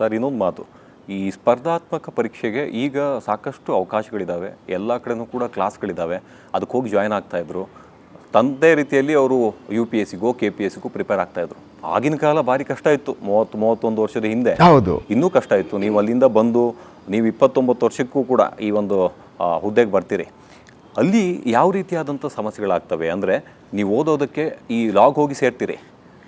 Sir, ಇನ್ನೊಂದು ಮಾತು, ಈ ಸ್ಪರ್ಧಾತ್ಮಕ ಪರೀಕ್ಷೆಗೆ ಈಗ ಸಾಕಷ್ಟು ಅವಕಾಶಗಳಿದ್ದಾವೆ. ಎಲ್ಲ ಕಡೆನೂ ಕೂಡ ಕ್ಲಾಸ್ಗಳಿದ್ದಾವೆ. ಅದಕ್ಕೆ ಹೋಗಿ ಜಾಯ್ನ್ ಆಗ್ತಾಯಿದ್ರು. ತಂದೆ ರೀತಿಯಲ್ಲಿ ಅವರು UPSCಗೋ KPSCಗೂ ಪ್ರಿಪೇರ್ ಆಗ್ತಾಯಿದ್ರು. ಆಗಿನ ಕಾಲ ಭಾರಿ ಕಷ್ಟ ಇತ್ತು. 30-31 ವರ್ಷದ ಹಿಂದೆ ಹೌದು, ಇನ್ನೂ ಕಷ್ಟ ಇತ್ತು. ನೀವು ಅಲ್ಲಿಂದ ಬಂದು ನೀವು 29 ವರ್ಷಕ್ಕೂ ಕೂಡ ಈ ಒಂದು ಹುದ್ದೆಗೆ ಬರ್ತೀರಿ. ಅಲ್ಲಿ ಯಾವ ರೀತಿಯಾದಂಥ ಸಮಸ್ಯೆಗಳಾಗ್ತವೆ ಅಂದರೆ, ನೀವು ಓದೋದಕ್ಕೆ ಈ ಲಾಗ್ ಹೋಗಿ ಸೇರ್ತೀರಿ,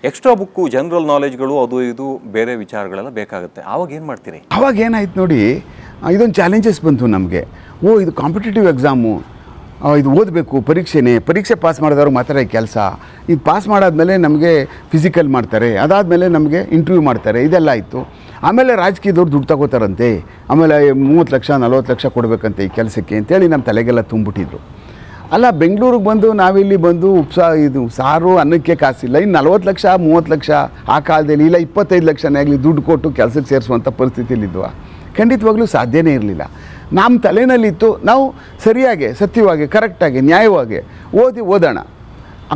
ಎಕ್ಸ್ಟ್ರಾ ಬುಕ್ಕು, ಜನರಲ್ ನಾಲೆಜ್ಗಳು, ಅದು ಇದು ಬೇರೆ ವಿಚಾರಗಳೆಲ್ಲ ಬೇಕಾಗುತ್ತೆ. ಆವಾಗ ಏನು ಮಾಡ್ತೀರಿ? ಆವಾಗ ಏನಾಯ್ತು ನೋಡಿ, ಇದೊಂದು ಚಾಲೆಂಜಸ್ ಬಂತು ನಮಗೆ. ಇದು ಕಾಂಪಿಟೇಟಿವ್ ಎಕ್ಸಾಮು, ಇದು ಓದಬೇಕು, ಪರೀಕ್ಷೆ ಪಾಸ್ ಮಾಡಿದವರು ಮಾತ್ರ ಕೆಲಸ. ಇದು ಪಾಸ್ ಮಾಡಾದ್ಮೇಲೆ ನಮಗೆ ಫಿಸಿಕಲ್ ಮಾಡ್ತಾರೆ, ಅದಾದಮೇಲೆ ನಮಗೆ ಇಂಟರ್ವ್ಯೂ ಮಾಡ್ತಾರೆ, ಇದೆಲ್ಲ ಇತ್ತು. ಆಮೇಲೆ ರಾಜಕೀಯದವ್ರು ದುಡ್ಡು ತಗೋತಾರಂತೆ, ಆಮೇಲೆ 30 ಲಕ್ಷ 40 ಲಕ್ಷ ಕೊಡಬೇಕಂತೆ ಈ ಕೆಲಸಕ್ಕೆ ಅಂತೇಳಿ ನಮ್ಮ ತಲೆಗೆಲ್ಲ ತುಂಬಿಟ್ಟಿದ್ರು. ಅಲ್ಲ, ಬೆಂಗಳೂರಿಗೆ ಬಂದು ನಾವಿಲ್ಲಿ ಬಂದು ಇದು ಸಾರು ಅನ್ನಕ್ಕೆ ಕಾಸಿಲ್ಲ, ಇನ್ನು 40 ಲಕ್ಷ 30 ಲಕ್ಷ ಆ ಕಾಲದಲ್ಲಿ, ಇಲ್ಲ 25 ಲಕ್ಷನೇ ಆಗಲಿ ದುಡ್ಡು ಕೊಟ್ಟು ಕೆಲಸಕ್ಕೆ ಸೇರಿಸುವಂಥ ಪರಿಸ್ಥಿತಿಯಲ್ಲಿದ್ವ? ಖಂಡಿತವಾಗ್ಲೂ ಸಾಧ್ಯನೇ ಇರಲಿಲ್ಲ. ನಮ್ಮ ತಲೆಯಲ್ಲಿತ್ತು, ನಾವು ಸರಿಯಾಗಿ, ಸತ್ಯವಾಗಿ, ಕರೆಕ್ಟಾಗಿ, ನ್ಯಾಯವಾಗಿ ಓದೋಣ.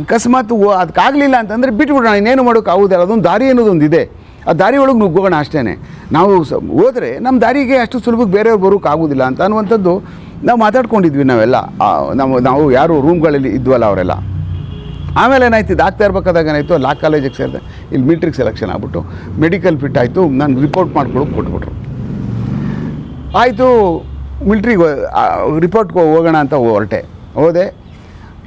ಅಕಸ್ಮಾತ್ ಅದಕ್ಕಾಗಲಿಲ್ಲ ಅಂತಂದರೆ ಬಿಟ್ಬಿಡೋಣ, ಇನ್ನೇನು ಮಾಡೋಕ್ಕಾಗೋದಿಲ್ಲ. ಅದೊಂದು ದಾರಿ ಅನ್ನೋದೊಂದು ಇದೆ, ಆ ದಾರಿ ಒಳಗೆ ನುಗ್ಗೋಣ ಅಷ್ಟೇ. ನಾವು ಹೋದರೆ ನಮ್ಮ ದಾರಿಗೆ ಅಷ್ಟು ಸುಲಭಕ್ಕೆ ಬೇರೆಯವ್ರು ಬರೋಕ್ಕಾಗೋದಿಲ್ಲ ಅಂತ ಅನ್ನುವಂಥದ್ದು ನಾವು ಮಾತಾಡ್ಕೊಂಡಿದ್ವಿ ನಾವೆಲ್ಲ. ನಾವು ಯಾರು ರೂಮ್ಗಳಲ್ಲಿ ಇದ್ವಲ್ಲ ಅವರೆಲ್ಲ. ಆಮೇಲೆ ಏನಾಯ್ತು, ಇದು ಆಗ್ತಾ ಇರ್ಬೇಕಾದಾಗ ಏನಾಯಿತು, ಲಾ ಕಾಲೇಜಿಗೆ ಸೇರಿದೆ. ಇಲ್ಲಿ ಮಿಲ್ಟ್ರಿಗೆ ಸೆಲೆಕ್ಷನ್ ಆಗ್ಬಿಟ್ಟು ಮೆಡಿಕಲ್ ಫಿಟ್ ಆಯಿತು. ನಾನು ರಿಪೋರ್ಟ್ ಮಾಡ್ಕೊಳಕ್ಕೆ ಕೊಟ್ಬಿಟ್ರು. ಆಯಿತು, ಮಿಲ್ಟ್ರಿಗೆ ರಿಪೋರ್ಟ್ಗೆ ಹೋಗೋಣ ಅಂತ ಹೋದೆ.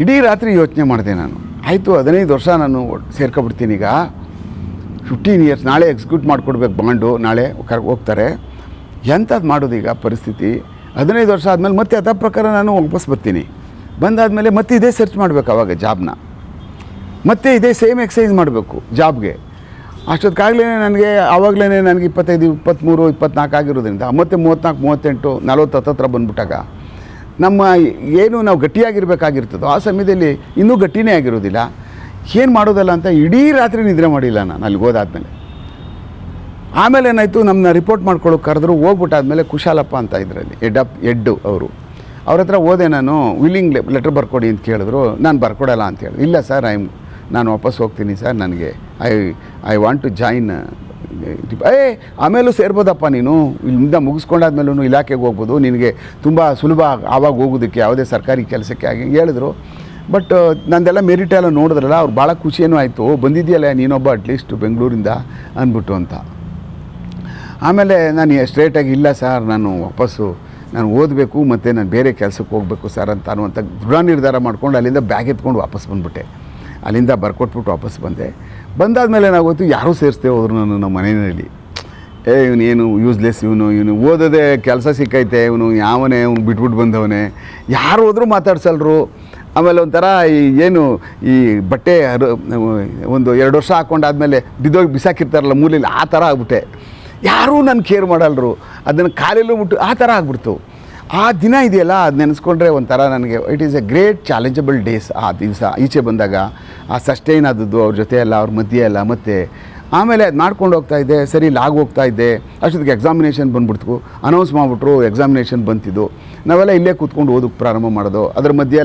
ಇಡೀ ರಾತ್ರಿ ಯೋಚನೆ ಮಾಡಿದೆ ನಾನು. ಆಯಿತು, 15 ವರ್ಷ ನಾನು ಸೇರ್ಕೊಬಿಡ್ತೀನಿ, ಈಗ 15 ಇಯರ್ಸ್, ನಾಳೆ ಎಕ್ಸಿಕ್ಯೂಟ್ ಮಾಡಿಕೊಡ್ಬೇಕು ಬಾಂಡು, ನಾಳೆ ಹೋಗ್ತಾರೆ. ಎಂಥದ್ದು ಮಾಡೋದು ಈಗ ಪರಿಸ್ಥಿತಿ? 15 ವರ್ಷ ಆದಮೇಲೆ ಮತ್ತೆ ಅದ ಪ್ರಕಾರ ನಾನು ವಾಪಸ್ ಬರ್ತೀನಿ. ಬಂದಾದಮೇಲೆ ಮತ್ತೆ ಇದೇ ಸರ್ಚ್ ಮಾಡಬೇಕು, ಆವಾಗ ಜಾಬ್ನ ಮತ್ತೆ ಇದೇ ಸೇಮ್ ಎಕ್ಸಸೈಸ್ ಮಾಡಬೇಕು ಜಾಬ್ಗೆ. ಅಷ್ಟೊತ್ತಿಗಾಗಲೇ ಆವಾಗಲೇ ನನಗೆ 25, 23, 24 ಆಗಿರೋದ್ರಿಂದ ಮತ್ತೆ 34, 38, 40 ಹತ್ತತ್ರ ಬಂದ್ಬಿಟ್ಟಾಗ ನಮ್ಮ ಏನು ನಾವು ಗಟ್ಟಿಯಾಗಿರ್ಬೇಕಾಗಿರ್ತದೋ ಆ ಸಮಯದಲ್ಲಿ ಇನ್ನೂ ಗಟ್ಟಿನೇ ಆಗಿರೋದಿಲ್ಲ. ಏನು ಮಾಡೋದಲ್ಲ ಅಂತ ಇಡೀ ರಾತ್ರಿ ನಿದ್ರೆ ಮಾಡಿಲ್ಲ ನಾನು ಅಲ್ಲಿಗೆ ಹೋದಾದ್ಮೇಲೆ. ಆಮೇಲೆ ಏನಾಯಿತು, ನಮ್ಮನ್ನ ರಿಪೋರ್ಟ್ ಮಾಡ್ಕೊಳ್ಳೋಕೆ ಕರೆದ್ರು. ಹೋಗ್ಬಿಟ್ಟಾದ್ಮೇಲೆ ಕುಶಾಲಪ್ಪ ಅಂತ ಇದರಲ್ಲಿ ಹೆಡ್ಡು ಅವರು, ಅವ್ರ ಹತ್ರ ಹೋದೆ ನಾನು. ವಿಲ್ಲಿಂಗ್ ಲೆಟ್ರ್ ಬರ್ಕೊಡಿ ಅಂತ ಕೇಳಿದ್ರು. ನಾನು ಬರ್ಕೊಡಲ್ಲ ಅಂತ ಹೇಳಿದೆ. ಇಲ್ಲ ಸರ್, ನಾನು ವಾಪಸ್ ಹೋಗ್ತೀನಿ ಸರ್, ನನಗೆ ಐ ವಾಂಟ್ ಟು ಜಾಯಿನ್. ಆಮೇಲೂ ಸೇರ್ಬೋದಪ್ಪ ನೀನು, ಇಲ್ಲಿಂದ ಮುಗಿಸ್ಕೊಂಡಾದ್ಮೇಲೂ ಇಲಾಖೆಗೆ ಹೋಗ್ಬೋದು, ನಿನಗೆ ತುಂಬ ಸುಲಭ ಆವಾಗ ಹೋಗೋದಕ್ಕೆ, ಯಾವುದೇ ಸರ್ಕಾರಿ ಕೆಲಸಕ್ಕೆ ಆಗಿ ಹೇಳಿದ್ರು. ಬಟ್ ನಂದೆಲ್ಲ ಮೆರಿಟ್ ಎಲ್ಲ ನೋಡಿದ್ರಲ್ಲ, ಅವ್ರು ಭಾಳ ಖುಷಿಯೂ ಆಯಿತು. ಬಂದಿದೆಯಲ್ಲ ನೀನೊಬ್ಬ ಅಟ್ಲೀಸ್ಟ್ ಬೆಂಗಳೂರಿಂದ ಅಂದ್ಬಿಟ್ಟು ಅಂತ. ಆಮೇಲೆ ನಾನು ಸ್ಟ್ರೇಟಾಗಿ ಇಲ್ಲ ಸರ್, ನಾನು ಓದಬೇಕು ಮತ್ತು ನಾನು ಬೇರೆ ಕೆಲಸಕ್ಕೆ ಹೋಗಬೇಕು ಸರ್ ಅಂತ ಅನ್ನುವಂಥ ದೃಢ ನಿರ್ಧಾರ ಮಾಡ್ಕೊಂಡು ಅಲ್ಲಿಂದ ಬ್ಯಾಗ್ ಎತ್ಕೊಂಡು ವಾಪಸ್ ಬಂದುಬಿಟ್ಟೆ. ಅಲ್ಲಿಂದ ಬರ್ಕೊಟ್ಬಿಟ್ಟು ವಾಪಸ್ ಬಂದಾದಮೇಲೆ ಏನಾಗೋಯ್ತು, ಯಾರೂ ಸೇರಿಸ್ತೇ ಹೋದ್ರು ನಮ್ಮ ಮನೆಯಲ್ಲಿ. ಇವನೇನು ಯೂಸ್ಲೆಸ್, ಇವನು ಓದೋದೇ ಕೆಲಸ ಸಿಕ್ಕೈತೆ, ಇವನು ಬಿಟ್ಬಿಟ್ಟು ಬಂದವನೇ, ಯಾರು ಹೋದ್ರೂ ಮಾತಾಡ್ಸಲ್ರು. ಆಮೇಲೆ ಒಂಥರ ಈ ಬಟ್ಟೆ ಒಂದು 2 ವರ್ಷ ಹಾಕ್ಕೊಂಡಾದ್ಮೇಲೆ ಬಿದ್ದೋಗಿ ಬಿಸಾಕಿರ್ತಾರಲ್ಲ ಮೂಲೆಯಲ್ಲಿ, ಆ ಥರ ಆಗ್ಬಿಟ್ಟೆ. ಯಾರೂ ನನ್ನ ಕೇರ್ ಮಾಡಲ್ರು, ಅದನ್ನು ಕಾಲೆಲ್ಲೂ ಮುಟ್ಟು ಆ ಥರ ಆಗ್ಬಿಡ್ತು. ಆ ದಿನ ಇದೆಯಲ್ಲ, ಅದು ನೆನೆಸ್ಕೊಂಡ್ರೆ ಒಂಥರ ನನಗೆ it is a great challengeable days. ಆ ದಿವಸ ಈಚೆ ಬಂದಾಗ ಆ ಸಸ್ಟೈನ್ ಆದದ್ದು ಅವ್ರ ಜೊತೆ ಎಲ್ಲ, ಅವ್ರ ಮಧ್ಯೆ ಎಲ್ಲ. ಮತ್ತು ಆಮೇಲೆ ಅದು ಮಾಡ್ಕೊಂಡು ಹೋಗ್ತಾಯಿದ್ದೆ. ಸರಿ, ಲಾಗ್ ಹೋಗ್ತಾಯಿದ್ದೆ. ಅಷ್ಟೊತ್ತಿಗೆ ಎಕ್ಸಾಮಿನೇಷನ್ ಬಂದ್ಬಿಡ್ತು, ಅನೌನ್ಸ್ ಮಾಡಿಬಿಟ್ರು, ಎಕ್ಸಾಮಿನೇಷನ್ ಬಂತಿದ್ದು. ನಾವೆಲ್ಲ ಇಲ್ಲೇ ಕೂತ್ಕೊಂಡು ಓದೋಕ್ಕೆ ಪ್ರಾರಂಭ ಮಾಡೋದು. ಅದರ ಮಧ್ಯೆ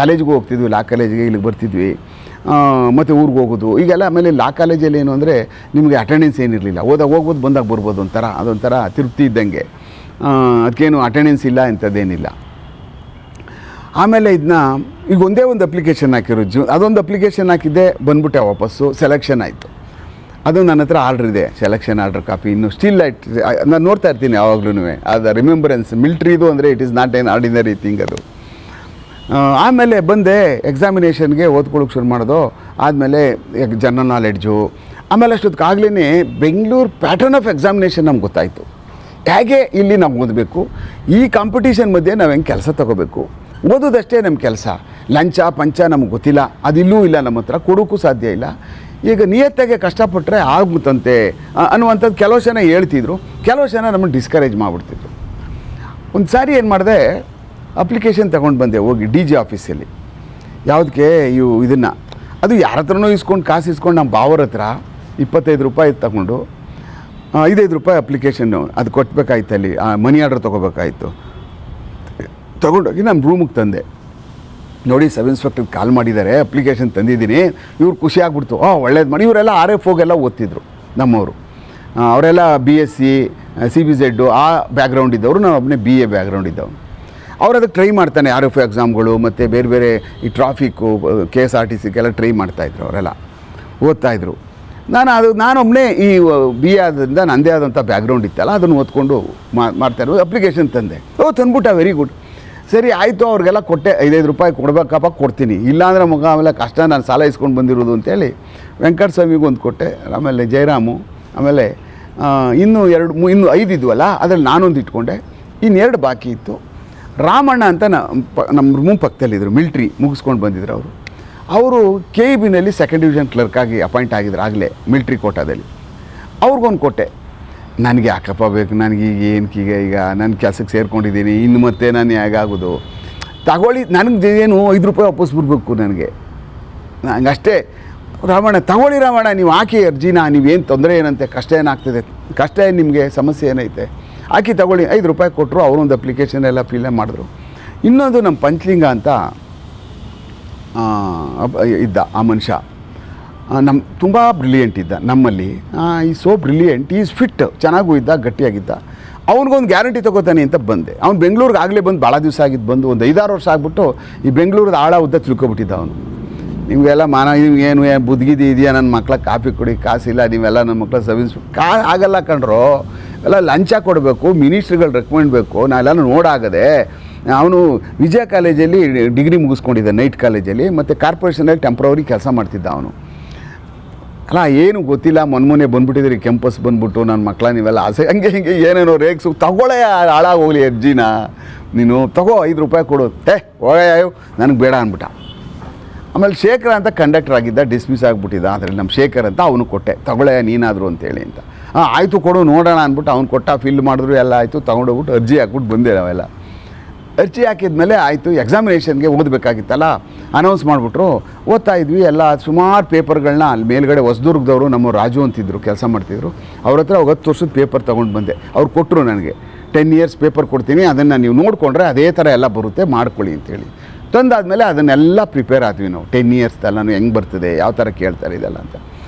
ಕಾಲೇಜಿಗೂ ಹೋಗ್ತಿದ್ವಿ, ಲಾ ಕಾಲೇಜಿಗೆ ಇಲ್ಲಿಗೆ ಬರ್ತಿದ್ವಿ, ಮತ್ತು ಊರಿಗೆ ಹೋಗೋದು ಈಗೆಲ್ಲ. ಆಮೇಲೆ ಲಾ ಕಾಲೇಜಲ್ಲಿ ಏನು ಅಂದರೆ ನಿಮಗೆ ಅಟೆಂಡೆನ್ಸ್ ಏನಿರಲಿಲ್ಲ, ಹೋಗ್ಬೋದು ಬಂದಾಗ ಬರ್ಬೋದು, ಅದೊಂಥರ ತೃಪ್ತಿ ಇದ್ದಂಗೆ. ಅದಕ್ಕೇನು ಅಟೆಂಡೆನ್ಸ್ ಇಲ್ಲ ಇಂಥದ್ದೇನಿಲ್ಲ. ಆಮೇಲೆ ಈಗ ಒಂದೇ ಒಂದು ಅಪ್ಲಿಕೇಶನ್ ಹಾಕಿರೋ ಅದೊಂದು ಅಪ್ಲಿಕೇಶನ್ ಹಾಕಿದ್ದೆ, ಬಂದ್ಬಿಟ್ಟೆ ವಾಪಸ್ಸು. ಸೆಲೆಕ್ಷನ್ ಆಯಿತು. ಅದು ನನ್ನ ಹತ್ರ ಆರ್ಡ್ರ್ ಇದೆ, ಸೆಲೆಕ್ಷನ್ ಆರ್ಡ್ರ್ ಕಾಪಿ. ಇನ್ನು ಸ್ಟಿಲ್ ನಾನು ನೋಡ್ತಾ ಇರ್ತೀನಿ ಯಾವಾಗ್ಲೂ. ಅದು ರಿಮೆಂಬರೆನ್ಸ್ ಮಿಲ್ಟ್ರಿದು ಅಂದರೆ it is not an ordinary thing ಅದು. ಆಮೇಲೆ ಬಂದೆ ಎಕ್ಸಾಮಿನೇಷನ್ಗೆ ಓದ್ಕೊಳ್ಳೋಕೆ ಶುರು ಮಾಡೋದು. ಆದಮೇಲೆ ಜನರಲ್ ನಾಲೆಡ್ಜು. ಆಮೇಲೆ ಅಷ್ಟೊತ್ತಿಗಾಗಲೇ ಬೆಂಗಳೂರು ಪ್ಯಾಟರ್ನ್ ಆಫ್ ಎಕ್ಸಾಮಿನೇಷನ್ ನಮ್ಗೆ ಗೊತ್ತಾಯಿತು. ಹೇಗೆ ಇಲ್ಲಿ ನಾವು ಓದಬೇಕು, ಈ ಕಾಂಪಿಟೀಷನ್ ಮಧ್ಯೆ ನಾವು ಹೆಂಗೆ ಕೆಲಸ ತೊಗೋಬೇಕು, ಓದೋದಷ್ಟೇ ನಮ್ಮ ಕೆಲಸ. ಲಂಚ ಪಂಚ ನಮ್ಗೆ ಗೊತ್ತಿಲ್ಲ, ಅದಿಲ್ಲೂ ಇಲ್ಲ, ನಮ್ಮ ಹತ್ರ ಕೊಡೋಕ್ಕೂ ಸಾಧ್ಯ ಇಲ್ಲ. ಈಗ ನಿಯತ್ತಾಗೆ ಕಷ್ಟಪಟ್ಟರೆ ಆಗ್ಬಿಟ್ಟಂತೆ ಅನ್ನುವಂಥದ್ದು ಕೆಲವು ಜನ ಹೇಳ್ತಿದ್ರು, ಕೆಲವು ಜನ ನಮ್ಮನ್ನು ಡಿಸ್ಕರೇಜ್ ಮಾಡಿಬಿಡ್ತಿದ್ರು. ಒಂದು ಸಾರಿ ಏನು ಮಾಡಿದೆ, ಅಪ್ಲಿಕೇಶನ್ ತೊಗೊಂಡು ಬಂದೆ ಹೋಗಿ DG ಆಫೀಸಲ್ಲಿ. ಯಾವುದಕ್ಕೆ ಇದನ್ನು ಅದು ಯಾರ ಹತ್ರನೂ ಕಾಸು ಇಸ್ಕೊಂಡು ನಮ್ಮ ಬಾವರ ಹತ್ರ 25 ರೂಪಾಯಿ ತಗೊಂಡು 5 ರೂಪಾಯಿ ಅಪ್ಲಿಕೇಶನ್ನು ಅದು ಕೊಟ್ಟಬೇಕಾಯ್ತು. ಅಲ್ಲಿ ಮನಿ ಆರ್ಡರ್ ತೊಗೋಬೇಕಾಯ್ತು. ತೊಗೊಂಡೋಗಿ ನಮ್ಮ ರೂಮಿಗೆ ತಂದೆ. ನೋಡಿ, ಸಬ್ ಇನ್ಸ್ಪೆಕ್ಟರ್ಗೆ ಕಾಲ್ ಮಾಡಿದ್ದಾರೆ, ಅಪ್ಲಿಕೇಶನ್ ತಂದಿದ್ದೀನಿ. ಇವ್ರು ಖುಷಿ ಆಗ್ಬಿಡ್ತು, ಒಳ್ಳೇದು ಮಾಡಿ. ಇವರೆಲ್ಲ RFOಗೆಲ್ಲ ಓದ್ತಿದ್ರು ನಮ್ಮವರು. ಅವರೆಲ್ಲ BSc CBZ ಆ ಬ್ಯಾಕ್ಗ್ರೌಂಡ್ ಇದ್ದವರು, ನಾನು ಒಬ್ಬನೇ BA ಬ್ಯಾಕ್ಗ್ರೌಂಡ್ ಇದ್ದವನು. ಅವ್ರು ಅದಕ್ಕೆ ಟ್ರೈ ಮಾಡ್ತಾನೆ, RF ಎಕ್ಸಾಮ್ಗಳು ಮತ್ತು ಬೇರೆ ಬೇರೆ ಈ ಟ್ರಾಫಿಕ್ಕು KSRTCಗೆಲ್ಲ ಟ್ರೈ ಮಾಡ್ತಾಯಿದ್ರು, ಅವರೆಲ್ಲ ಓದ್ತಾಯಿದ್ರು. ನಾನೊಬ್ಬನೇ ಈ BA ಆದ್ದರಿಂದ ನನ್ನದೇ ಆದಂಥ ಬ್ಯಾಕ್ಗ್ರೌಂಡ್ ಇತ್ತಲ್ಲ, ಅದನ್ನು ಓದ್ಕೊಂಡು ಮಾಡ್ತಾಯಿದ್ರು. ಅಪ್ಲಿಕೇಶನ್ ತಂದೆ, ತಂದ್ಬಿಟ್ಟ, ವೆರಿ ಗುಡ್, ಸರಿ ಆಯಿತು. ಅವ್ರಿಗೆಲ್ಲ ಕೊಟ್ಟೆ, 5 ರೂಪಾಯಿ ಕೊಡಬೇಕಪ್ಪ, ಕೊಡ್ತೀನಿ, ಇಲ್ಲಾಂದರೆ ಆಮೇಲೆ ಕಷ್ಟ, ನಾನು ಸಾಲ ಇಸ್ಕೊಂಡು ಬಂದಿರೋದು ಅಂತೇಳಿ ವೆಂಕಟಸ್ವಾಮಿಗೂ ಒಂದು ಕೊಟ್ಟೆ, ಆಮೇಲೆ ಜಯರಾಮು, ಆಮೇಲೆ ಇನ್ನೂ 5 ಇದ್ವಲ್ಲ, ಅದರಲ್ಲಿ ನಾನೊಂದು ಇಟ್ಕೊಂಡೆ, ಇನ್ನು 2 ಬಾಕಿ ಇತ್ತು. ರಾಮಣ್ಣ ಅಂತ ನಮ್ಮ ರೂಮ್ ಪಕ್ಕದಲ್ಲಿದ್ದರು, ಮಿಲ್ಟ್ರಿ ಮುಗಿಸ್ಕೊಂಡು ಬಂದಿದ್ರು ಅವರು KEBನಲ್ಲಿ 2nd ಡಿವಿಷನ್ ಕ್ಲರ್ಕಾಗಿ ಅಪಾಯಿಂಟ್ ಆಗಿದ್ರು ಆಗಲೇ ಮಿಲ್ಟ್ರಿ ಕೋಟಾದಲ್ಲಿ. ಅವ್ರಿಗೊಂದು ಕೊಟ್ಟೆ. ನನಗೆ ಯಾಕಪ್ಪ ಬೇಕು, ನನಗೆ ಈಗ ನನ್ನ ಕೆಲಸಕ್ಕೆ ಸೇರ್ಕೊಂಡಿದ್ದೀನಿ, ಇನ್ನು ಮತ್ತೆ ನಾನು ಹೇಗಾಗೋದು, ತಗೊಳ್ಳಿ, ನನಗೆ ಏನು 5 ರೂಪಾಯಿ ವಾಪಸ್ ಬಿಡಬೇಕು ನನಗೆ ಅಷ್ಟೇ. ರಾಮಣ್ಣ, ತಗೊಳ್ಳಿ ರಾಮಣ್ಣ, ನೀವು ಹಾಕಿ ಅರ್ಜಿನ, ನೀವೇನು ತೊಂದರೆ ಏನಂತೆ, ಕಷ್ಟ ಏನಾಗ್ತದೆ, ಕಷ್ಟ ಏನು ನಿಮಗೆ, ಸಮಸ್ಯೆ ಏನೈತೆ, ಹಾಕಿ ತಗೊಳ್ಳಿ. 5 ರೂಪಾಯಿ ಕೊಟ್ಟರು, ಅವರೊಂದು ಅಪ್ಲಿಕೇಶನ್ ಎಲ್ಲ ಫಿಲ್ ಮಾಡಿದ್ರು. ಇನ್ನೊಂದು ನಮ್ಮ ಪಂಚಲಿಂಗ ಅಂತ ಇದ್ದ ಆ ಮನುಷ್ಯ, ತುಂಬ ಬ್ರಿಲಿಯಂಟ್ ಇದ್ದ ನಮ್ಮಲ್ಲಿ. ಸೋ ಬ್ರಿಲಿಯಂಟ್, ಈಸ್ ಫಿಟ್, ಚೆನ್ನಾಗೂ ಇದ್ದ, ಗಟ್ಟಿಯಾಗಿದ್ದ. ಅವ್ನಿಗೊಂದು ಗ್ಯಾರಂಟಿ ತೊಗೋತಾನೆ ಅಂತ ಬಂದೆ. ಅವ್ನು ಬೆಂಗಳೂರಿಗೆ ಆಗಲೇ ಬಂದು ಭಾಳ ದಿವಸ ಆಗಿದ್ದು, ಬಂದು ಒಂದು 5-6 ವರ್ಷ ಆಗಿಬಿಟ್ಟು ಈ ಬೆಂಗಳೂರದ ಆಳ ಉದ್ದ ತಿಳ್ಕೊಬಿಟ್ಟಿದ್ದ ಅವನು. ನಿಮಗೆಲ್ಲ ನಿಮ್ಗೇನು ಬುದ್ಧಿಗಿದ್ದಿ ಇದೆಯಾ, ನನ್ನ ಮಕ್ಳಿಗೆ ಕಾಫಿ ಕೊಡಿ, ಕಾಸಿಲ್ಲ, ನೀವೆಲ್ಲ ನನ್ನ ಮಕ್ಳ ಸರ್ವಿಸ್ ಆಗಲ್ಲ ಕಣ್ರೋ, ಎಲ್ಲ ಲಂಚ ಕೊಡಬೇಕು, ಮಿನಿಸ್ಟ್ರಿಗಳು ರೆಕಮೆಂಡ್ ಬೇಕು, ನಾವೆಲ್ಲ ನೋಡಾಗದೆ. ಅವನು ವಿಜಯ ಕಾಲೇಜಲ್ಲಿ ಡಿಗ್ರಿ ಮುಗಿಸ್ಕೊಂಡಿದ್ದ, ನೈಟ್ ಕಾಲೇಜಲ್ಲಿ, ಮತ್ತು ಕಾರ್ಪೊರೇಷನಲ್ಲಿ ಟೆಂಪ್ರವರಿ ಕೆಲಸ ಮಾಡ್ತಿದ್ದ ಅವನು. ಅಲ್ಲ, ಏನು ಗೊತ್ತಿಲ್ಲ, ಮೊನ್ನೆ ಬಂದುಬಿಟ್ಟಿದ್ರಿ ಕ್ಯಾಂಪಸ್ ಬಂದುಬಿಟ್ಟು, ನನ್ನ ಮಕ್ಕಳ ನೀವೆಲ್ಲ ಆಸೆ ಹಂಗೆ ಏನೇನೋ ರೇಗ್ಸು, ತಗೊಳ್ಳೇ ಹಾಳಾಗಿ ಹೋಗಲಿ ಅರ್ಜಿನ, ನೀನು ತಗೋ 5 ರೂಪಾಯಿ ಕೊಡು, ಹೋಗಯ್ಯೋ ನನಗೆ ಬೇಡ ಅಂದ್ಬಿಟ್ಟ. ಆಮೇಲೆ ಶೇಖರ ಅಂತ ಕಂಡಕ್ಟರ್ ಆಗಿದ್ದ, ಡಿಸ್ಮಿಸ್ ಆಗಿಬಿಟ್ಟಿದ್ದ. ಅದರಲ್ಲಿ ನಮ್ಮ ಶೇಖರ್ ಅಂತ ಅವನು ಕೊಟ್ಟೆ, ತಗೊಳ್ಳೇ ನೀನಾದರೂ ಅಂತೇಳಿ ಅಂತ. ಆಯಿತು ಕೊಡು ನೋಡೋಣ ಅಂದ್ಬಿಟ್ಟು ಅವ್ನು ಕೊಟ್ಟ, ಫಿಲ್ ಮಾಡಿದ್ರು, ಎಲ್ಲ ಆಯಿತು, ತೊಗೊಂಡೋಗ್ಬಿಟ್ಟು ಅರ್ಜಿ ಹಾಕ್ಬಿಟ್ಟು ಬಂದೆ. ನಾವೆಲ್ಲ ಅರ್ಜಿ ಹಾಕಿದ್ಮೇಲೆ ಆಯಿತು, ಎಕ್ಸಾಮಿನೇಷನ್ಗೆ ಓದಬೇಕಾಗಿತ್ತಲ್ಲ, ಅನೌನ್ಸ್ ಮಾಡಿಬಿಟ್ರು. ಓದ್ತಾ ಇದ್ವಿ ಎಲ್ಲ, ಸುಮಾರು ಪೇಪರ್ಗಳನ್ನ ಅಲ್ಲಿ ಮೇಲ್ಗಡೆ ಹೊಸದುರ್ಗದವರು ನಮ್ಮ ರಾಜು ಅಂತಿದ್ರು, ಕೆಲಸ ಮಾಡ್ತಿದ್ರು, ಅವ್ರ ಹತ್ರ 10 ವರ್ಷದ ಪೇಪರ್ ತೊಗೊಂಡು ಬಂದೆ. ಅವ್ರು ಕೊಟ್ಟರು ನನಗೆ, 10 ಇಯರ್ಸ್ ಪೇಪರ್ ಕೊಡ್ತೀನಿ, ಅದನ್ನು ನೀವು ನೋಡಿಕೊಂಡ್ರೆ ಅದೇ ಥರ ಎಲ್ಲ ಬರುತ್ತೆ, ಮಾಡ್ಕೊಳ್ಳಿ ಅಂತೇಳಿ. ತಂದಾದಮೇಲೆ ಅದನ್ನೆಲ್ಲ ಪ್ರಿಪೇರ್ ಆದ್ವಿ ನಾವು, 10 ಇಯರ್ಸ್ದೆಲ್ಲ ಹೆಂಗೆ ಬರ್ತದೆ, ಯಾವ ಥರ ಕೇಳ್ತಾರೆ ಇದೆಲ್ಲ ಅಂತ.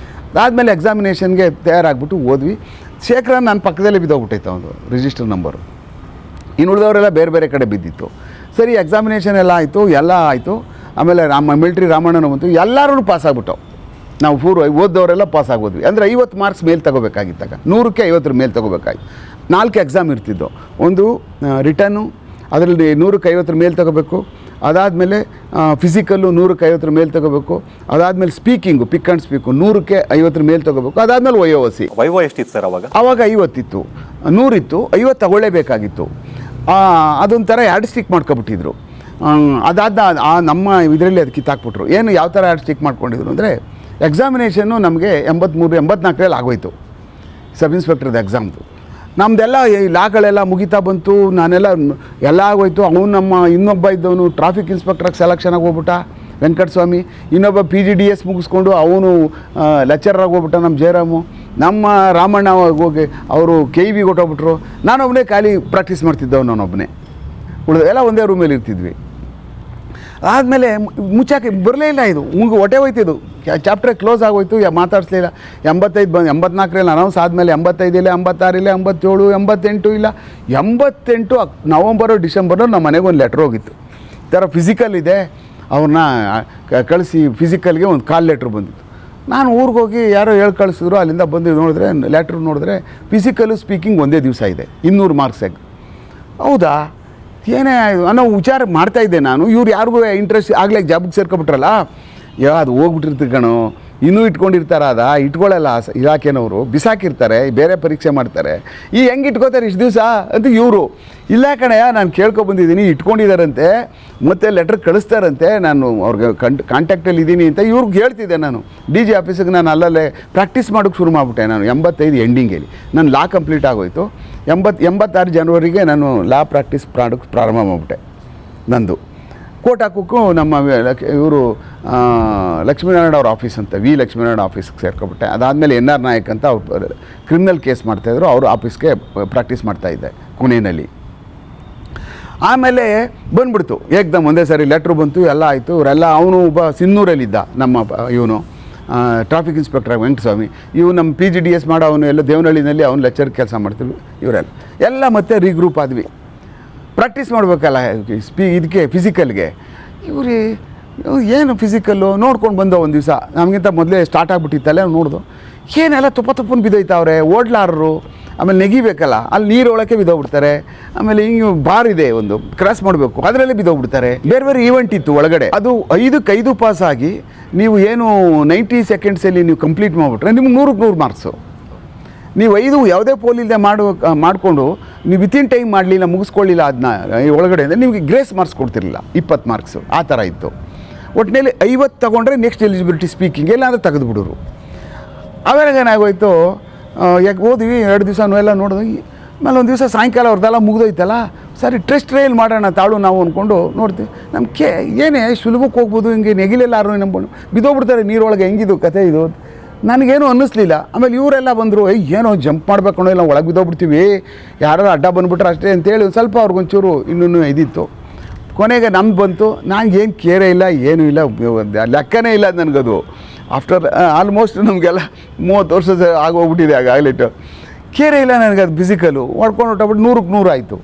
ಅದಾದಮೇಲೆ ಎಕ್ಸಾಮಿನೇಷನ್ಗೆ ತಯಾರಾಗ್ಬಿಟ್ಟು ಓದ್ವಿ. ಶೇಖರ ನನ್ನ ಪಕ್ಕದಲ್ಲೇ ಬಿದ್ದೋಗ್ಬಿಟ್ಟೈತೆ ಒಂದು ರಿಜಿಸ್ಟರ್ ನಂಬರು, ಇನ್ನು ಉಳಿದವರೆಲ್ಲ ಬೇರೆ ಬೇರೆ ಕಡೆ ಬಿದ್ದಿತ್ತು. ಸರಿ, ಎಕ್ಸಾಮಿನೇಷನ್ ಎಲ್ಲ ಆಯಿತು, ಎಲ್ಲ ಆಯಿತು. ಆಮೇಲೆ ಮಿಲ್ಟ್ರಿ ರಾಮಣ್ಣನ ಬಂತು, ಎಲ್ಲರೂ ಪಾಸ್ ಆಗ್ಬಿಟ್ಟು, ನಾವು ಓದ್ದವರೆಲ್ಲ ಪಾಸ್ ಆಗೋದ್ವಿ. ಅಂದರೆ 50 ಮಾರ್ಕ್ಸ್ ಮೇಲೆ ತೊಗೋಬೇಕಾಗಿತ್ತಾಗ, 100ಕ್ಕೆ 50 ಮೇಲೆ ತೊಗೋಬೇಕಾಗಿತ್ತು. 4 ಎಕ್ಸಾಮ್ ಇರ್ತಿದ್ದು, ಒಂದು ರಿಟರ್ನು, ಅದರಲ್ಲಿ 100ಕ್ಕೆ 50 ಮೇಲೆ ತೊಗೋಬೇಕು. ಅದಾದಮೇಲೆ ಫಿಸಿಕಲ್ಲು 100ಕ್ಕೆ 50 ಮೇಲೆ ತೊಗೋಬೇಕು. ಅದಾದಮೇಲೆ ಸ್ಪೀಕಿಂಗು, ಪಿಕ್ ಆ್ಯಂಡ್ ಸ್ಪೀಕು 100ಕ್ಕೆ 50 ಮೇಲೆ ತೊಗೋಬೇಕು. ಅದಾದಮೇಲೆ ವೈವ ಎಷ್ಟಿತ್ತು ಸರ್ ಅವಾಗ? 50 ಇತ್ತು, 100 ಇತ್ತು, 50 ತಗೊಳ್ಳೇಬೇಕಾಗಿತ್ತು. ಅದೊಂಥರ ಯಾರ್ಡ್ ಸ್ಟಿಕ್ ಮಾಡ್ಕೊಬಿಟ್ಟಿದ್ರು. ಅದಾದ ನಮ್ಮ ಇದರಲ್ಲಿ ಅದು ಕಿತ್ತಾಕ್ಬಿಟ್ರು. ಏನು ಯಾವ ಥರ ಯಾರ್ಡ್ ಸ್ಟಿಕ್ ಮಾಡ್ಕೊಂಡಿದ್ರು ಅಂದರೆ, ಎಕ್ಸಾಮಿನೇಷನ್ನು ನಮಗೆ 84ರಲ್ಲಿ ಆಗೋಯ್ತು, ಸಬ್ ಇನ್ಸ್ಪೆಕ್ಟರ್ದು ಎಕ್ಸಾಮ್ದು. ನಮ್ಮದೆಲ್ಲ ಈ ಲಾಗಳೆಲ್ಲ ಮುಗಿತಾ ಬಂತು, ನಾನೆಲ್ಲ ಎಲ್ಲ ಆಗೋಯ್ತು. ಅವನು ನಮ್ಮ ಇನ್ನೊಬ್ಬ ಇದ್ದವನು ಟ್ರಾಫಿಕ್ ಇನ್ಸ್ಪೆಕ್ಟ್ರಾಗಿ ಸೆಲೆಕ್ಷನಾಗಿ ಹೋಗ್ಬಿಟ್ಟ, ವೆಂಕಟಸ್ವಾಮಿ. ಇನ್ನೊಬ್ಬ PGDS ಮುಗಿಸ್ಕೊಂಡು ಅವನು ಲೆಕ್ಚರಾಗಿ ಹೋಗ್ಬಿಟ್ಟ, ನಮ್ಮ ಜಯರಾಮು. ನಮ್ಮ ರಾಮಣ್ಣ ಹೋಗಿ ಅವರು KEB ಹೊಟ್ಟೋಗ್ಬಿಟ್ರು. ನಾನೊಬ್ಬನೇ ಖಾಲಿ ಪ್ರಾಕ್ಟೀಸ್ ಮಾಡ್ತಿದ್ದವು, ನಾನೊಬ್ಬನೇ. ಎಲ್ಲ ಒಂದೇ ರೂಮಲ್ಲಿ ಇರ್ತಿದ್ವಿ. ಆದಮೇಲೆ ಮುಚ್ಚಾಕೆ ಬರಲೇ ಇಲ್ಲ, ಇದು ಹೊಟ್ಟೆ ಹೋಯ್ತಿದ್ದು, ಚಾಪ್ಟರ್ ಕ್ಲೋಸ್ ಆಗೋಯ್ತು, ಮಾತಾಡಿಸ್ಲಿಲ್ಲ. 85 ಬಂದು 84ರಲ್ಲಿ ಅನೌನ್ಸ್ ಆದಮೇಲೆ 85 ಇಲ್ಲ, 86 ಇಲ್ಲ, 87, 88 ಇಲ್ಲ, 88 ನವಂಬರು ಡಿಸೆಂಬರು ನಮ್ಮ ಮನೆಗೊಂದು ಲೆಟ್ರ್ ಹೋಗಿತ್ತು, ಈ ಥರ ಫಿಸಿಕಲ್ ಇದೆ, ಅವ್ರನ್ನ ಕಳಿಸಿ ಫಿಸಿಕಲ್ಗೆ ಒಂದು ಕಾಲ್ ಲೆಟ್ರ್ ಬಂದಿತ್ತು. ನಾನು ಊರಿಗೆ ಹೋಗಿ ಯಾರೋ ಹೇಳಿ ಕಳಿಸಿದ್ರು, ಅಲ್ಲಿಂದ ಬಂದು ನೋಡಿದ್ರೆ ಲೆಟ್ರ್ ನೋಡಿದ್ರೆ ಫಿಸಿಕಲ್ಲು ಸ್ಪೀಕಿಂಗ್ ಒಂದೇ ದಿವಸ ಇದೆ, 200 ಮಾರ್ಕ್ಸಾಗಿ. ಹೌದಾ, ಏನೇ ಅನ್ನೋ ವಿಚಾರ ಮಾಡ್ತಾಯಿದ್ದೆ ನಾನು. ಇವ್ರು ಯಾರಿಗೂ ಇಂಟ್ರೆಸ್ಟ್ ಆಗಲೇ ಜಾಬ್ಗೆ ಸೇರ್ಕೊಬಿಟ್ರಲ್ಲ, ಅದು ಹೋಗ್ಬಿಟ್ಟಿರ್ತೀವಿ ಕಣೋ, ಇನ್ನೂ ಇಟ್ಕೊಂಡಿರ್ತಾರೆ, ಇಟ್ಕೊಳ್ಳಲ್ಲ ಇಲಾಖೆನವರು, ಬಿಸಾಕಿರ್ತಾರೆ, ಬೇರೆ ಪರೀಕ್ಷೆ ಮಾಡ್ತಾರೆ. ಹೆಂಗೆ ಇಟ್ಕೋತಾರೆ ಇಷ್ಟು ದಿವಸ ಅಂತ ಇವರು. ಇಲ್ಲ ಕಣಯ್ಯ, ನಾನು ಕೇಳ್ಕೊಬಂದಿದ್ದೀನಿ, ಇಟ್ಕೊಂಡಿದ್ದಾರಂತೆ, ಮತ್ತು ಲೆಟ್ರ್ ಕಳಿಸ್ತಾರಂತೆ, ನಾನು ಅವ್ರಿಗೆ ಕಾಂಟ್ಯಾಕ್ಟಲ್ಲಿ ಇದ್ದೀನಿ ಅಂತ ಇವ್ರಿಗೆ ಹೇಳ್ತಿದ್ದೆ. ನಾನು DG ಆಫೀಸಿಗೆ ನಾನು ಅಲ್ಲಲ್ಲೇ ಪ್ರಾಕ್ಟೀಸ್ ಮಾಡೋಕ್ಕೆ ಶುರು ಮಾಡಿಬಿಟ್ಟೆ. ನಾನು 85 ಎಂಡಿಂಗಲ್ಲಿ ನನ್ನ ಲಾ ಕಂಪ್ಲೀಟ್ ಆಗೋಯ್ತು. 86 ಜನವರಿಗೆ ನಾನು ಲಾ ಪ್ರಾಕ್ಟೀಸ್ ಮಾಡೋಕ್ಕೆ ಪ್ರಾರಂಭ ಮಾಡಿಬಿಟ್ಟೆ. ನಂದು ಕೋಟ್ ಹಾಕೋಕ್ಕೂ ನಮ್ಮ ಇವರು ಲಕ್ಷ್ಮೀನಾರಾಯಣ ಅವ್ರ ಆಫೀಸ್ ಅಂತ, ಲಕ್ಷ್ಮೀನಾರಾಯಣ ಆಫೀಸ್ಗೆ ಸೇರ್ಕೊಬಿಟ್ಟೆ. ಅದಾದಮೇಲೆ NR ನಾಯಕ್ ಅಂತ ಅವ್ರು ಕ್ರಿಮಿನಲ್ ಕೇಸ್ ಮಾಡ್ತಾಯಿದ್ರು, ಅವ್ರ ಆಫೀಸ್ಗೆ ಪ್ರಾಕ್ಟೀಸ್ ಮಾಡ್ತಾಯಿದ್ದೆ ಪುಣೆಯಲ್ಲಿ. ಆಮೇಲೆ ಬಂದ್ಬಿಡ್ತು ಏಕ್ದಮ್, ಒಂದೇ ಸಾರಿ ಲೆಟ್ರು ಬಂತು, ಎಲ್ಲ ಆಯಿತು. ಇವರೆಲ್ಲ ಅವನು ಒಬ್ಬ ಸಿನ್ನೂರಲ್ಲಿದ್ದ, ನಮ್ಮ ಇವನು ಟ್ರಾಫಿಕ್ ಇನ್ಸ್ಪೆಕ್ಟರ್ ವೆಂಕಟಸ್ವಾಮಿ, ಇವು ನಮ್ಮ PGDS ಮಾಡೋ ಅವನು ಎಲ್ಲ ದೇವನಹಳ್ಳಿನಲ್ಲಿ ಅವ್ನು ಲೆಕ್ಚರ್ ಕೆಲಸ ಮಾಡ್ತಿದ್ವಿ. ಇವರೆಲ್ಲ ಎಲ್ಲ ಮತ್ತೆ ರೀಗ್ರೂಪ್ ಆದ್ವಿ. ಪ್ರಾಕ್ಟೀಸ್ ಮಾಡಬೇಕಲ್ಲ ಇದಕ್ಕೆ ಫಿಸಿಕಲ್ಗೆ. ಇವ್ರು ಏನು ಫಿಸಿಕಲ್ಲು ನೋಡ್ಕೊಂಡು ಬಂದೋ ಒಂದು ದಿವಸ, ನಮಗಿಂತ ಮೊದಲೇ ಸ್ಟಾರ್ಟ್ ಆಗಿಬಿಟ್ಟಿತ್ತಲ್ಲ ನೋಡ್ದು, ಏನೆಲ್ಲ ತುಪ್ಪನ ಬಿದ್ದೋಯ್ತಾವ್ರೆ ಓಡ್ಲಾರರು. ಆಮೇಲೆ ನೆಗಿಬೇಕಲ್ಲ, ಅಲ್ಲಿ ನೀರೊಳಕ್ಕೆ ಬಿದ್ದೋಗ್ಬಿಡ್ತಾರೆ. ಆಮೇಲೆ ಹಿಂಗೆ ಬಾರ್ ಇದೆ ಒಂದು ಕ್ರಾಸ್ ಮಾಡಬೇಕು, ಅದರಲ್ಲೇ ಬಿದ್ದೋಗ್ಬಿಡ್ತಾರೆ. ಬೇರೆ ಬೇರೆ ಈವೆಂಟ್ ಇತ್ತು ಒಳಗಡೆ. ಅದು 5 ಪಾಸ್ ಆಗಿ ನೀವು ಏನು 90 ಸೆಕೆಂಡ್ಸಲ್ಲಿ ನೀವು ಕಂಪ್ಲೀಟ್ ಮಾಡಿಬಿಟ್ರೆ ನಿಮ್ಗೆ 100 ಮಾರ್ಕ್ಸು. ನೀವು 5 ಯಾವುದೇ ಪೋಲಿಲ್ಲದೆ ಮಾಡಿಕೊಂಡು ನೀವು ವಿತಿನ್ ಟೈಮ್ ಮಾಡಲಿಲ್ಲ, ಮುಗಿಸ್ಕೊಳ್ಳಿಲ್ಲ ಅದನ್ನ ಒಳಗಡೆ ಅಂದರೆ ನಿಮಗೆ ಗ್ರೇಸ್ ಮಾರ್ಕ್ಸ್ ಕೊಡ್ತಿರಲಿಲ್ಲ, 20 ಮಾರ್ಕ್ಸು ಆ ಥರ ಇತ್ತು. ಒಟ್ಟಿನಲ್ಲಿ 50 ತೊಗೊಂಡ್ರೆ ನೆಕ್ಸ್ಟ್ ಎಲಿಜಿಬಿಲಿಟಿ ಸ್ಪೀಕಿಂಗ್, ಇಲ್ಲಾಂದರೆ ತೆಗೆದುಬಿಡೋರು. ಆಮೇಲೆ ಏನಾಗೋಯ್ತು, ಯಾಕೆ ಓದ್ವಿ 2 ದಿವಸ ಎಲ್ಲ ನೋಡಿದ್ವಿ. ಆಮೇಲೆ ಒಂದು ದಿವಸ ಸಾಯಂಕಾಲ ಅವ್ರದ್ದೆಲ್ಲ ಮುಗಿದೋಯ್ತಲ್ಲ, ಸರಿ ಟ್ರೆಸ್ಟ್ ಟ್ರೈಲ್ ಮಾಡೋಣ ತಾಳು ನಾವು ಅಂದ್ಕೊಂಡು ನೋಡ್ತೀವಿ. ನಮಗೆ ಏನೇ ಸುಲಭಕ್ಕೆ ಹೋಗ್ಬೋದು, ಹಿಂಗೆ ನೆಗಿಲೆಲ್ಲಾರು ನಂಬ್ಕೊಂಡು ಬಿದ್ದೋಗ್ಬಿಡ್ತಾರೆ ನೀರೊಳಗೆ. ಹೆಂಗಿದು ಕತೆ ಇದು ನನಗೇನು ಅನ್ನಿಸ್ಲಿಲ್ಲ. ಆಮೇಲೆ ಇವರೆಲ್ಲ ಬಂದರು, ಏನೋ ಜಂಪ್ ಮಾಡಬೇಕು ಅನ್ನೋ, ಇಲ್ಲ ಒಳಗೆ ಬಿದ್ದೋಗ್ಬಿಡ್ತೀವಿ, ಯಾರು ಅಡ್ಡ ಬಂದುಬಿಟ್ರೆ ಅಷ್ಟೇ ಅಂತೇಳಿ ಒಂದು ಸ್ವಲ್ಪ ಅವ್ರಿಗೊಂಚೂರು ಇನ್ನೂ ಇದಿತ್ತು. ಕೊನೆಗೆ ನಮ್ದು ಬಂತು. ನನಗೇನು ಕೇರೇ ಇಲ್ಲ, ಏನೂ ಇಲ್ಲ, ಲೆಕ್ಕನೇ ಇಲ್ಲ ನನಗದು. ಆಫ್ಟರ್ ಆಲ್ಮೋಸ್ಟ್ ನಮಗೆಲ್ಲ 30 ವರ್ಷ ಆಗೋಗ್ಬಿಟ್ಟಿದೆ ಆಗಲಿಟ್ಟು. ಕೇರೇ ಇಲ್ಲ ನನಗೆ ಅದು ಫಿಸಿಕಲು. ಹೊಡ್ಕೊಂಡು ಹೊಟ್ಟಬಿಟ್ಟು 100ಕ್ಕೆ 100 ಆಯಿತು.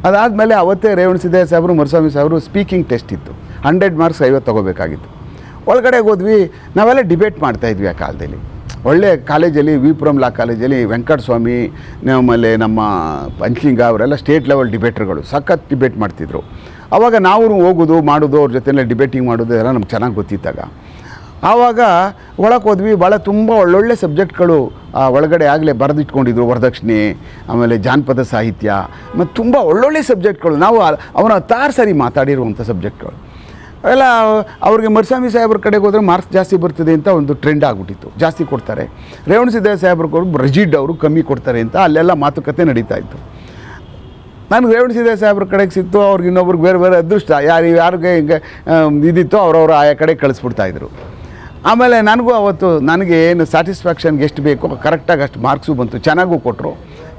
ಅದಾದಮೇಲೆ ಅವತ್ತೇ ರೇವಣಸಿದ್ದೇಶ್ವರ ಸಾಹೇಬರು, ಮರುಸ್ವಾಮಿ ಸಾಹೇಬರು ಸ್ಪೀಕಿಂಗ್ ಟೆಸ್ಟ್ ಇತ್ತು. 100 ಮಾರ್ಕ್ಸ್ 50 ತೊಗೋಬೇಕಾಗಿತ್ತು. ಒಳಗಡೆ ಹೋದ್ವಿ, ನಾವೆಲ್ಲ ಡಿಬೇಟ್ ಮಾಡ್ತಾಯಿದ್ವಿ ಆ ಕಾಲದಲ್ಲಿ. ಒಳ್ಳೆ ಕಾಲೇಜಲ್ಲಿ ವಿಪುರಂ ಲಾ ಕಾಲೇಜಲ್ಲಿ ವೆಂಕಟಸ್ವಾಮಿ, ಆಮೇಲೆ ನಮ್ಮ ಪಂಚಲಿಂಗ ಅವರೆಲ್ಲ ಸ್ಟೇಟ್ ಲೆವೆಲ್ ಡಿಬೇಟರ್ಗಳು ಸಖತ್ ಡಿಬೇಟ್ ಮಾಡ್ತಿದ್ರು. ಆವಾಗ ನಾವು ಹೋಗೋದು ಮಾಡೋದು, ಅವ್ರ ಜೊತೆಯಲ್ಲೇ ಡಿಬೇಟಿಂಗ್ ಮಾಡೋದು ಎಲ್ಲ ನಮ್ಗೆ ಚೆನ್ನಾಗಿ ಗೊತ್ತಿತ್ತಾಗ. ಆವಾಗ ಒಳಗೆ ಹೋದ್ವಿ. ಭಾಳ ತುಂಬ ಒಳ್ಳೊಳ್ಳೆ ಸಬ್ಜೆಕ್ಟ್ಗಳು ಒಳಗಡೆ ಆಗಲೇ ಬರೆದಿಟ್ಕೊಂಡಿದ್ರು. ವರದಕ್ಷಿಣೆ, ಆಮೇಲೆ ಜಾನಪದ ಸಾಹಿತ್ಯ, ಮತ್ತು ತುಂಬ ಒಳ್ಳೊಳ್ಳೆ ಸಬ್ಜೆಕ್ಟ್ಗಳು. ನಾವು ಅವನ 6 ಸರಿ ಮಾತಾಡಿರುವಂಥ ಸಬ್ಜೆಕ್ಟ್ಗಳು ಅವೆಲ್ಲ. ಅವ್ರಿಗೆ ಮರುಸ್ವಾಮಿ ಸಾಹೇಬ್ರ ಕಡೆಗೆ ಹೋದರೆ ಮಾರ್ಕ್ಸ್ ಜಾಸ್ತಿ ಬರ್ತದೆ ಅಂತ ಒಂದು ಟ್ರೆಂಡ್ ಆಗಿಬಿಟ್ಟಿತ್ತು, ಜಾಸ್ತಿ ಕೊಡ್ತಾರೆ. ರೇವಣಸಿದ್ದೇಶ್ವರ ಸಾಹೇಬ್ರಿಗೆ ರಜೀಡ್ ಅವರು ಕಮ್ಮಿ ಕೊಡ್ತಾರೆ ಅಂತ ಅಲ್ಲೆಲ್ಲ ಮಾತುಕತೆ ನಡೀತಾ ಇತ್ತು. ನನಗೆ ರೇವಣಸಿದ್ದೇಶ್ವರ ಸಾಹೇಬ್ರ ಕಡೆಗೆ ಸಿಕ್ತು. ಅವ್ರಿಗೆ ಇನ್ನೊಬ್ರಿಗೆ ಬೇರೆ ಬೇರೆ ಅದೃಷ್ಟ, ಯಾರಿಗೆ ಹಿಂಗೆ ಇದಿತ್ತೋ ಅವ್ರವ್ರು ಆಯಾ ಕಡೆ ಕಳಿಸ್ಬಿಡ್ತಾಯಿದ್ರು. ಆಮೇಲೆ ನನಗೂ ಅವತ್ತು ನನಗೆ ಏನು ಸ್ಯಾಟಿಸ್ಫ್ಯಾಕ್ಷನ್ಗೆ ಎಷ್ಟು ಬೇಕೋ ಕರೆಕ್ಟಾಗಿ ಅಷ್ಟು ಮಾರ್ಕ್ಸು ಬಂತು. ಚೆನ್ನಾಗೂ ಕೊಟ್ಟರು,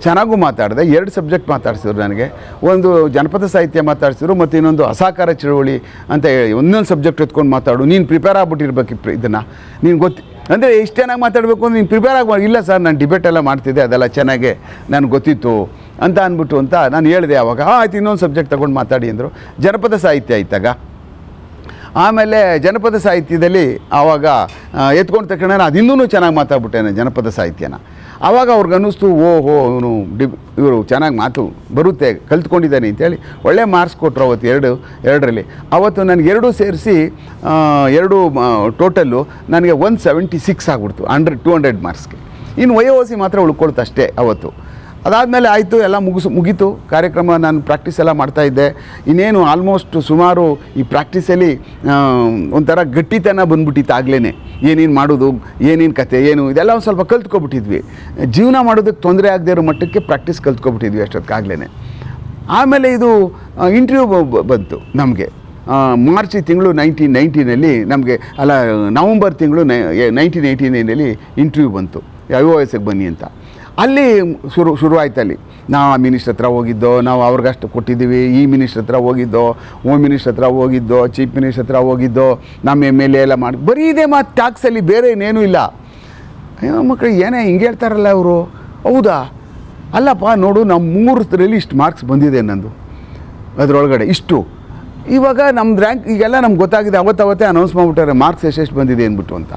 ಚೆನ್ನಾಗೂ ಮಾತಾಡಿದೆ. 2 ಸಬ್ಜೆಕ್ಟ್ ಮಾತಾಡ್ಸಿದ್ರು ನನಗೆ. ಒಂದು ಜನಪದ ಸಾಹಿತ್ಯ ಮಾತಾಡ್ಸಿದ್ರು, ಮತ್ತು ಇನ್ನೊಂದು ಅಸಹಕಾರ ಚಳುವಳಿ ಅಂತ ಹೇಳಿ ಒಂದೊಂದು ಸಬ್ಜೆಕ್ಟ್ ಎತ್ಕೊಂಡು ಮಾತಾಡು. ನೀನು ಪ್ರಿಪೇರ್ ಆಗ್ಬಿಟ್ಟಿರ್ಬೇಕು ಇದನ್ನು, ನೀನು ಅಂದರೆ ಇಷ್ಟು ಚೆನ್ನಾಗಿ ಮಾತಾಡಬೇಕು ಅಂದ್ರೆ ನೀನು ಪ್ರಿಪೇರ್ ಆಗಿ. ಇಲ್ಲ ಸರ್, ನಾನು ಡಿಬೇಟೆಲ್ಲ ಮಾಡ್ತಿದ್ದೆ, ಅದೆಲ್ಲ ಚೆನ್ನಾಗೆ ನನಗೆ ಗೊತ್ತಿತ್ತು ಅಂತ ಅಂದ್ಬಿಟ್ಟು ಅಂತ ನಾನು ಹೇಳಿದೆ. ಆವಾಗ ಆಯ್ತು, ಇನ್ನೊಂದು ಸಬ್ಜೆಕ್ಟ್ ತೊಗೊಂಡು ಮಾತಾಡಿ ಅಂದರು. ಜನಪದ ಸಾಹಿತ್ಯ ಇತ್ತಾಗ. ಆಮೇಲೆ ಜನಪದ ಸಾಹಿತ್ಯದಲ್ಲಿ ಆವಾಗ ಎತ್ಕೊಂಡು ತಕ್ಷಣ ಅದು ಇನ್ನೂ ಚೆನ್ನಾಗಿ ಮಾತಾಡ್ಬಿಟ್ಟೇನೆ ಜನಪದ ಸಾಹಿತ್ಯನ. ಆವಾಗ ಅವ್ರಿಗೆ ಅನ್ನಿಸ್ತು, ಓಹೋ ಇವನು ಇವರು ಚೆನ್ನಾಗಿ ಮಾತು ಬರುತ್ತೆ, ಕಲ್ತ್ಕೊಂಡಿದ್ದಾನೆ ಅಂತೇಳಿ ಒಳ್ಳೆ ಮಾರ್ಕ್ಸ್ ಕೊಟ್ಟರು ಅವತ್ತು. 2ರಲ್ಲಿ ಅವತ್ತು ನನಗೆ 2 ಸೇರಿಸಿ 2 ಟೋಟಲ್ಲು ನನಗೆ 176 ಆಗ್ಬಿಡ್ತು 200 ಮಾರ್ಕ್ಸ್ಗೆ. ಇನ್ನು YOC ಮಾತ್ರ ಉಳ್ಕೊಳ್ತು ಅಷ್ಟೇ ಅವತ್ತು. ಅದಾದಮೇಲೆ ಆಯಿತು, ಎಲ್ಲ ಮುಗೀತು ಕಾರ್ಯಕ್ರಮ. ನಾನು ಪ್ರಾಕ್ಟೀಸ್ ಎಲ್ಲ ಮಾಡ್ತಾಯಿದ್ದೆ. ಇನ್ನೇನು ಆಲ್ಮೋಸ್ಟ್ ಸುಮಾರು ಈ ಪ್ರಾಕ್ಟೀಸಲ್ಲಿ ಒಂಥರ ಗಟ್ಟಿತನ ಬಂದ್ಬಿಟ್ಟಿತ್ತು ಆಗಲೇ. ಏನೇನು ಮಾಡೋದು, ಏನೇನು ಕತೆ, ಏನು ಇದೆಲ್ಲ ಒಂದು ಸ್ವಲ್ಪ ಕಲ್ತ್ಕೊಬಿಟ್ಟಿದ್ವಿ. ಜೀವನ ಮಾಡೋದಕ್ಕೆ ತೊಂದರೆ ಆಗದೇ ಇರೋ ಮಟ್ಟಕ್ಕೆ ಪ್ರಾಕ್ಟೀಸ್ ಕಲ್ತ್ಕೊಬಿಟ್ಟಿದ್ವಿ ಅಷ್ಟೊತ್ತಿಗಾಗಲೇ. ಆಮೇಲೆ ಇದು ಇಂಟರ್ವ್ಯೂ ಬಂತು ನಮಗೆ. ಮಾರ್ಚ್ ತಿಂಗಳು 1990ನಲ್ಲಿ ನಮಗೆ, ಅಲ್ಲ ನವಂಬರ್ ತಿಂಗಳು 1989ನಲ್ಲಿ ಇಂಟರ್ವ್ಯೂ ಬಂತು, IOSಗೆ ಬನ್ನಿ ಅಂತ. ಅಲ್ಲಿ ಶುರುವಾಯ್ತು. ಅಲ್ಲಿ ನಾವು ಆ ಮಿನಿಸ್ಟ್ರ್ ಹತ್ರ ಹೋಗಿದ್ದೋ, ನಾವು ಅವ್ರಿಗಷ್ಟು ಕೊಟ್ಟಿದ್ದೀವಿ. ಈ ಮಿನಿಸ್ಟ್ರ್ ಹತ್ರ ಹೋಗಿದ್ದೋ, ಹೋಮ್ ಮಿನಿಸ್ಟ್ರ್ ಹತ್ರ ಹೋಗಿದ್ದೋ, ಚೀಫ್ ಮಿನಿಸ್ಟ್ರ್ ಹತ್ರ ಹೋಗಿದ್ದೋ, ನಮ್ಮ MLA ಎಲ್ಲ ಮಾಡಿ ಬರೀ ಇದೇ ಮಾತು ಟ್ಯಾಕ್ಸಲ್ಲಿ, ಬೇರೆ ಇನ್ನೇನೂ ಇಲ್ಲ. ಅಯ್ಯೋ ಮಕ್ಕಳು ಏನೇ ಹಿಂಗೆ ಹೇಳ್ತಾರಲ್ಲ ಅವರು. ಹೌದಾ, ಅಲ್ಲಪ್ಪ ನೋಡು, ನಮ್ಮ 3ರಲ್ಲಿ ಇಷ್ಟು ಮಾರ್ಕ್ಸ್ ಬಂದಿದೆ ನಂದು ಅದರೊಳಗಡೆ ಇಷ್ಟು. ಇವಾಗ ನಮ್ಮದು ರ್ಯಾಂಕ್ ಈಗೆಲ್ಲ ನಮ್ಗೆ ಗೊತ್ತಾಗಿದೆ. ಅವತ್ತೇ ಅನೌನ್ಸ್ ಮಾಡಿಬಿಟ್ಟಾರೆ ಮಾರ್ಕ್ಸ್ ಎಷ್ಟೆಷ್ಟು ಬಂದಿದೆ ಅಂದ್ಬಿಟ್ಟು ಅಂತ.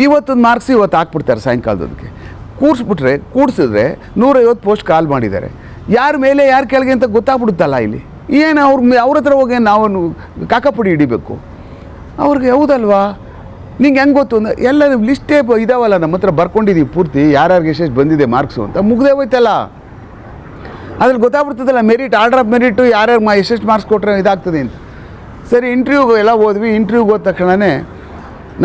ಇವತ್ತೊಂದು ಮಾರ್ಕ್ಸ್ ಇವತ್ತು ಹಾಕ್ಬಿಡ್ತಾರೆ ಸಾಯಂಕಾಲದೊಂದಕ್ಕೆ. ಕೂಡಿಸಿದ್ರೆ 150 ಪೋಸ್ಟ್ ಕಾಲ್ ಮಾಡಿದ್ದಾರೆ. ಯಾರ ಮೇಲೆ ಯಾರು ಕೆಳಗೆ ಅಂತ ಗೊತ್ತಾಗ್ಬಿಡುತ್ತಲ್ಲ ಇಲ್ಲಿ. ಏನು ಅವ್ರ ಹತ್ರ ಹೋಗಿ ನಾವು ಕಾಕಪುಡಿ ಹಿಡಿಬೇಕು ಅವ್ರಿಗೆ, ಹೌದಲ್ವಾ? ನಿಂಗೆ ಹೆಂಗೆ ಗೊತ್ತು ಅಂದ್ರೆ ಎಲ್ಲ ಲಿಸ್ಟೇ ಇದಾವಲ್ಲ ನಮ್ಮ ಹತ್ರ, ಬರ್ಕೊಂಡಿದ್ದೀವಿ ಪೂರ್ತಿ ಯಾರ್ಯಾರಿಗೆ ಎಷ್ಟೆಷ್ಟು ಬಂದಿದೆ ಮಾರ್ಕ್ಸು ಅಂತ. ಮುಗ್ದೇ ಹೋಯ್ತಲ್ಲ, ಅದ್ರಲ್ಲಿ ಗೊತ್ತಾಗ್ಬಿಡ್ತದಲ್ಲ ಮೆರಿಟ್, ಆರ್ಡರ್ ಆಫ್ ಮೆರಿಟು, ಯಾರ್ಯಾರು ಎಷ್ಟೆಷ್ಟು ಮಾರ್ಕ್ಸ್ ಕೊಟ್ಟರೆ ಇದಾಗ್ತದೆ ಅಂತ. ಸರಿ, ಇಂಟರ್ವ್ಯೂಗೆ ಎಲ್ಲ ಹೋದ್ವಿ. ಇಂಟರ್ವ್ಯೂಗೆ ಹೋದ ತಕ್ಷಣವೇ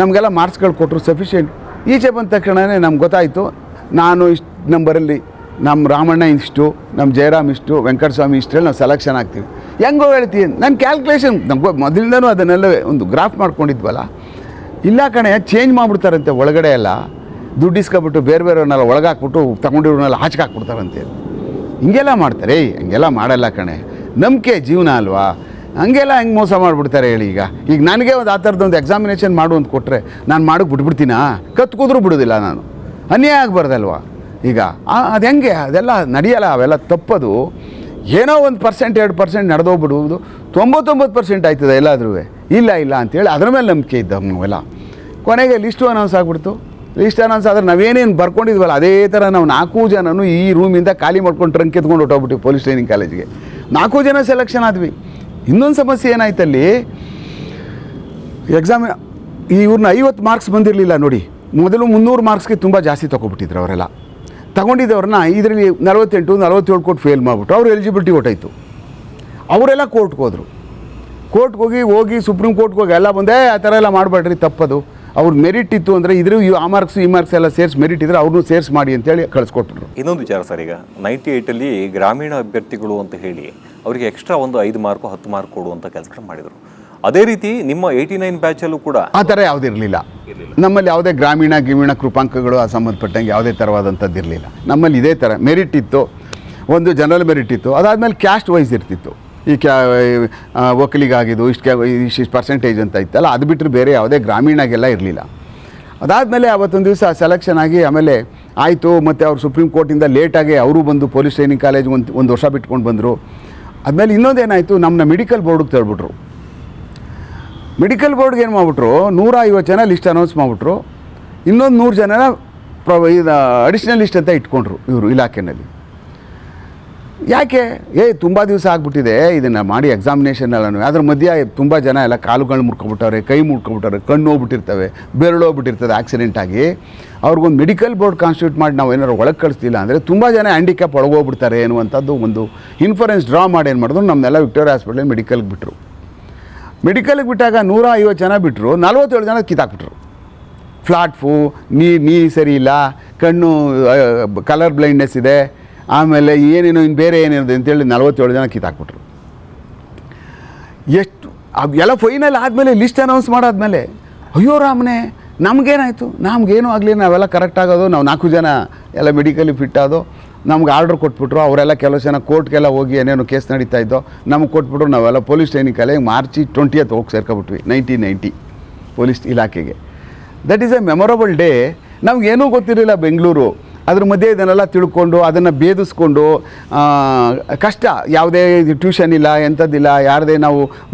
ನಮಗೆಲ್ಲ ಮಾರ್ಕ್ಸ್ಗಳು ಕೊಟ್ಟರು ಸಫಿಷಿಯೆಂಟ್. ಈಚೆ ಬಂದ ತಕ್ಷಣವೇ ನಮ್ಗೆ ಗೊತ್ತಾಯಿತು, ನಾನು ಇಷ್ಟು ನಂಬರಲ್ಲಿ, ನಮ್ಮ ರಾಮಣ್ಣ ಇಷ್ಟು, ನಮ್ಮ ಜಯರಾಮ್ ಇಷ್ಟು, ವೆಂಕಟಸ್ವಾಮಿ ಇಷ್ಟರಲ್ಲಿ ನಾವು ಸೆಲೆಕ್ಷನ್ ಆಗ್ತೀವಿ. ಹೆಂಗೋ ಹೇಳ್ತೀವಿ, ನನ್ನ ಕ್ಯಾಲ್ಕುಲೇಷನ್ ನಮ್ಗೆ ಮೊದಲಿಂದನೂ ಅದನ್ನೆಲ್ಲ ಒಂದು ಗ್ರಾಫ್ ಮಾಡ್ಕೊಂಡಿದ್ವಲ್ಲ. ಇಲ್ಲ ಕಣೆ, ಚೇಂಜ್ ಮಾಡಿಬಿಡ್ತಾರಂತೆ ಒಳಗಡೆ ಎಲ್ಲ, ದುಡ್ಡು ಇಸ್ಕೊಬಿಟ್ಟು ಬೇರೆಯವ್ರನ್ನೆಲ್ಲ ಒಳಗೆ ಹಾಕ್ಬಿಟ್ಟು ತಗೊಂಡಿರೋನೆಲ್ಲ ಆಚೆಗೆ ಹಾಕ್ಬಿಡ್ತಾರಂತೆ. ಹಿಂಗೆಲ್ಲ ಮಾಡ್ತಾರೆ. ಹಂಗೆಲ್ಲ ಮಾಡಲ್ಲ ಕಣೆ, ನಂಬಿಕೆ ಜೀವನ ಅಲ್ವಾ. ಹಂಗೆಲ್ಲ ಹೆಂಗೆ ಮೋಸ ಮಾಡಿಬಿಡ್ತಾರೆ ಹೇಳಿ. ಈಗ ನನಗೆ ಒಂದು ಆ ಥರದ್ದೊಂದು ಎಕ್ಸಾಮಿನೇಷನ್ ಮಾಡು ಅಂತ ಕೊಟ್ಟರೆ ನಾನು ಮಾಡೋಕ್ಕೆ ಬಿಟ್ಬಿಡ್ತೀನಾ? ಕತ್ಕೂದ್ರೂ ಬಿಡೋದಿಲ್ಲ ನಾನು. ಅನ್ಯಾಯ ಆಗಬಾರ್ದಲ್ವ? ಈಗ ಅದು ಹೆಂಗೆ? ಅದೆಲ್ಲ ನಡೆಯಲ್ಲ, ಅವೆಲ್ಲ ತಪ್ಪದು. ಏನೋ 1% 2% ನಡೆದೋಗ್ಬಿಡುವುದು, 99% ಆಯ್ತದೆ ಎಲ್ಲಾದ್ರೂ. ಇಲ್ಲ ಅಂತೇಳಿ ಅದ್ರ ಮೇಲೆ ನಂಬಿಕೆ ಇದ್ದ ನಾವೆಲ್ಲ. ಕೊನೆಗೆ ಲಿಸ್ಟು ಅನೌನ್ಸ್ ಆಗಿಬಿಡ್ತು. ಲಿಸ್ಟ್ ಅನೌನ್ಸ್ ಆದರೆ ನಾವೇನೇನು ಬರ್ಕೊಂಡಿದ್ವಲ್ಲ ಅದೇ ಥರ ನಾವು 4 ಜನನು ಈ ರೂಮಿಂದ ಖಾಲಿ ಮಾಡ್ಕೊಂಡು ಟ್ರಂಕ್ ಎತ್ಕೊಂಡು ಹೊಟ್ಟೋಗ್ಬಿಟ್ಟು ಪೊಲೀಸ್ ಟ್ರೈನಿಂಗ್ ಕಾಲೇಜ್ಗೆ. 4 ಜನ ಸೆಲೆಕ್ಷನ್ ಆದ್ವಿ. ಇನ್ನೊಂದು ಸಮಸ್ಯೆ ಏನಾಯ್ತಲ್ಲಿ, ಎಕ್ಸಾಮ್ ಇವ್ರನ್ನ 50 ಮಾರ್ಕ್ಸ್ ಬಂದಿರಲಿಲ್ಲ ನೋಡಿ. ಮೊದಲು 300 ಮಾರ್ಕ್ಸ್ಗೆ ತುಂಬ ಜಾಸ್ತಿ ತೊಗೊಬಿಟ್ಟಿದ್ರು ಅವರೆಲ್ಲ. ತಗೊಂಡಿದ್ದವ್ರನ್ನ ಇದರಲ್ಲಿ 48 47 ಕೊಟ್ಟು ಫೇಲ್ ಮಾಡಿಬಿಟ್ಟು ಅವ್ರು ಎಲಿಜಿಬಿಲಿಟಿ ಹೊಟ್ಟೋಯ್ತು. ಅವರೆಲ್ಲ ಕೋರ್ಟ್ಗೆ ಹೋದರು. ಕೋರ್ಟ್ಗೆ ಹೋಗಿ ಸುಪ್ರೀಂ ಕೋರ್ಟ್ಗೆ ಹೋಗಿ ಎಲ್ಲ ಬಂದೇ ಆ ಥರ ಎಲ್ಲ ಮಾಡಬೇಡ್ರಿ, ತಪ್ಪದು. ಅವ್ರ ಮೆರಿಟ್ ಇತ್ತು ಅಂದರೆ ಇದ್ರ ಆ ಮಾರ್ಕ್ಸ್ ಈ ಮಾರ್ಕ್ಸ್ ಎಲ್ಲ ಸೇರಿಸಿ ಮೆರಿಟ್ ಇದ್ದರೆ ಅವ್ರನ್ನೂ ಸೇರಿಸಿ ಮಾಡಿ ಅಂತೇಳಿ ಕಳಿಸ್ಕೊಟ್ರು. ಇನ್ನೊಂದು ವಿಚಾರ ಸರ್, ಈಗ 98ಅಲ್ಲಿ ಗ್ರಾಮೀಣ ಅಭ್ಯರ್ಥಿಗಳು ಅಂತ ಹೇಳಿ ಅವರಿಗೆ ಎಕ್ಸ್ಟ್ರಾ ಒಂದು 5 ಮಾರ್ಕು 10 ಮಾರ್ಕ್ ಕೊಡುವಂಥ ಕೆಲಸಗಳು ಮಾಡಿದರು. ಅದೇ ರೀತಿ ನಿಮ್ಮ 89 ಬ್ಯಾಚಲ್ಲೂ ಕೂಡ ಆ ಥರ ಯಾವುದೂ ಇರಲಿಲ್ಲ. ನಮ್ಮಲ್ಲಿ ಯಾವುದೇ ಗ್ರಾಮೀಣ ಕೃಪಾಂಕಗಳು ಆ ಸಂಬಂಧಪಟ್ಟಂಗೆ ಯಾವುದೇ ಥರವಾದಂಥದ್ದು ಇರಲಿಲ್ಲ. ನಮ್ಮಲ್ಲಿ ಇದೇ ಥರ ಮೆರಿಟ್ ಇತ್ತು. ಒಂದು ಜನರಲ್ ಮೆರಿಟ್ ಇತ್ತು, ಅದಾದಮೇಲೆ ಕ್ಯಾಸ್ಟ್ ವೈಸ್ ಇರ್ತಿತ್ತು. ಈ ಒಕ್ಕಲಿಗಾಗಿದ್ದು ಇಷ್ಟು ಪರ್ಸೆಂಟೇಜ್ ಅಂತ ಇತ್ತಲ್ಲ, ಅದು ಬಿಟ್ಟರೆ ಬೇರೆ ಯಾವುದೇ ಗ್ರಾಮೀಣಗೆಲ್ಲ ಇರಲಿಲ್ಲ. ಅದಾದಮೇಲೆ ಅವತ್ತೊಂದು ದಿವಸ ಸೆಲೆಕ್ಷನ್ ಆಗಿ ಆಮೇಲೆ ಆಯಿತು. ಮತ್ತು ಅವ್ರು ಸುಪ್ರೀಂ ಕೋರ್ಟಿಂದ ಲೇಟಾಗಿ ಅವರು ಬಂದು ಪೊಲೀಸ್ ಟ್ರೈನಿಂಗ್ ಕಾಲೇಜ್ ಒಂದು ವರ್ಷ ಬಿಟ್ಕೊಂಡು ಬಂದರು. ಆದಮೇಲೆ ಇನ್ನೊಂದೇನಾಯಿತು, ನಮ್ಮನ್ನ ಮೆಡಿಕಲ್ ಬೋರ್ಡಿಗೆ ತಳ್ಬಿಟ್ರು. ಮೆಡಿಕಲ್ ಬೋರ್ಡ್ಗೆ ಏನು ಮಾಡಿಬಿಟ್ರು, 150 ಜನ ಲಿಸ್ಟ್ ಅನೌನ್ಸ್ ಮಾಡಿಬಿಟ್ರು. ಇನ್ನೊಂದು 100 ಜನನ ಅಡಿಷ್ನಲ್ ಲಿಸ್ಟ್ ಅಂತ ಇಟ್ಕೊಂಡ್ರು ಇವರು ಇಲಾಖೆಯಲ್ಲಿ. ಯಾಕೆ? ತುಂಬ ದಿವಸ ಆಗಿಬಿಟ್ಟಿದೆ ಇದನ್ನು ಮಾಡಿ ಎಕ್ಸಾಮಿನೇಷನ್ನೆಲ್ಲನೂ. ಅದ್ರ ಮಧ್ಯೆ ತುಂಬ ಜನ ಎಲ್ಲ ಕಾಲುಗಳು ಮುಡ್ಕೊಬಿಟ್ಟವ್ರೆ, ಕೈ ಮುಡ್ಕೊಬಿಟ್ಟವ್ರೆ, ಕಣ್ಣು ಹೋಗ್ಬಿಟ್ಟಿರ್ತವೆ, ಬೆರಳು ಹೋಗ್ಬಿಟ್ಟಿರ್ತದೆ ಆಕ್ಸಿಡೆಂಟ್ ಆಗಿ. ಅವ್ರಿಗೊಂದು ಮೆಡಿಕಲ್ ಬೋರ್ಡ್ ಕಾನ್ಸ್ಟಿಟ್ಯೂಟ್ ಮಾಡಿ ನಾವು ಏನಾದ್ರು ಒಳಗೆ ಕಳಿಸ್ತಿಲ್ಲ ಅಂದರೆ ತುಂಬ ಜನ ಹ್ಯಾಂಡಿಕ್ಯಾಪ್ ಒಳಗೋಗ್ಬಿಡ್ತಾರೆ ಅನ್ನುವಂಥದ್ದು ಒಂದು ಇನ್ಫರೆನ್ಸ್ ಡ್ರಾ ಮಾಡಿ ಏನು ಮಾಡಿದ್ರು, ನಮ್ಮನ್ನೆಲ್ಲ ವಿಕ್ಟೋರಿಯಾ ಹಾಸ್ಪಿಟಲ್ ಮೆಡಿಕಲ್ಗೆ ಬಿಟ್ಟರು. ಮೆಡಿಕಲ್ಗೆ ಬಿಟ್ಟಾಗ 150 ಜನ ಬಿಟ್ಟರು, 47 ಜನ ಕಿತ್ತಾಕ್ಬಿಟ್ರು. ಫ್ಲಾಟ್ಫು, ನೀ ಸರಿ ಇಲ್ಲ, ಕಣ್ಣು ಕಲರ್ ಬ್ಲೈಂಡ್ನೆಸ್ ಇದೆ, ಆಮೇಲೆ ಏನೇನೋ ಇನ್ನು ಬೇರೆ ಏನಿದೆ ಅಂತೇಳಿ 47 ಜನ ಕಿತ್ತಾಕ್ಬಿಟ್ರು. ಎಷ್ಟು ಎಲ್ಲ ಫೈನಲ್ ಆದಮೇಲೆ ಲಿಸ್ಟ್ ಅನೌನ್ಸ್ ಮಾಡಾದ್ಮೇಲೆ ಅಯ್ಯೋ ರಾಮನೇ ನಮಗೇನಾಯಿತು, ನಮಗೇನೂ ಆಗಲಿ, ನಾವೆಲ್ಲ ಕರೆಕ್ಟ್ ಆಗೋದು, ನಾವು 4 ಜನ ಎಲ್ಲ ಮೆಡಿಕಲಿ ಫಿಟ್ ಆದೋ, ನಮ್ಗೆ ಆರ್ಡ್ರ್ ಕೊಟ್ಬಿಟ್ರು. ಅವರೆಲ್ಲ ಕೆಲವು ಜನ ಕೋರ್ಟ್ಗೆಲ್ಲ ಹೋಗಿ ಏನೇನೋ ಕೇಸ್ ನಡೀತಾ ಇದ್ದೋ ನಮಗೆ ಕೊಟ್ಬಿಟ್ರು. ನಾವೆಲ್ಲ police training college March 20th ಹೋಗಿ ಸೇರ್ಕೊಬಿಟ್ವಿ 1990 ಪೊಲೀಸ್ ಇಲಾಖೆಗೆ. That is a memorable day. ನಮಗೇನೂ ಗೊತ್ತಿರಲಿಲ್ಲ ಬೆಂಗಳೂರು. ಅದ್ರ ಮಧ್ಯೆ ಇದನ್ನೆಲ್ಲ ತಿಳ್ಕೊಂಡು ಅದನ್ನು ಭೇದಿಸ್ಕೊಂಡು ಕಷ್ಟ. ಯಾವುದೇ ಟ್ಯೂಷನ್ ಇಲ್ಲ, ಎಂಥದ್ದಿಲ್ಲ, ಯಾರದೇ ನಾವು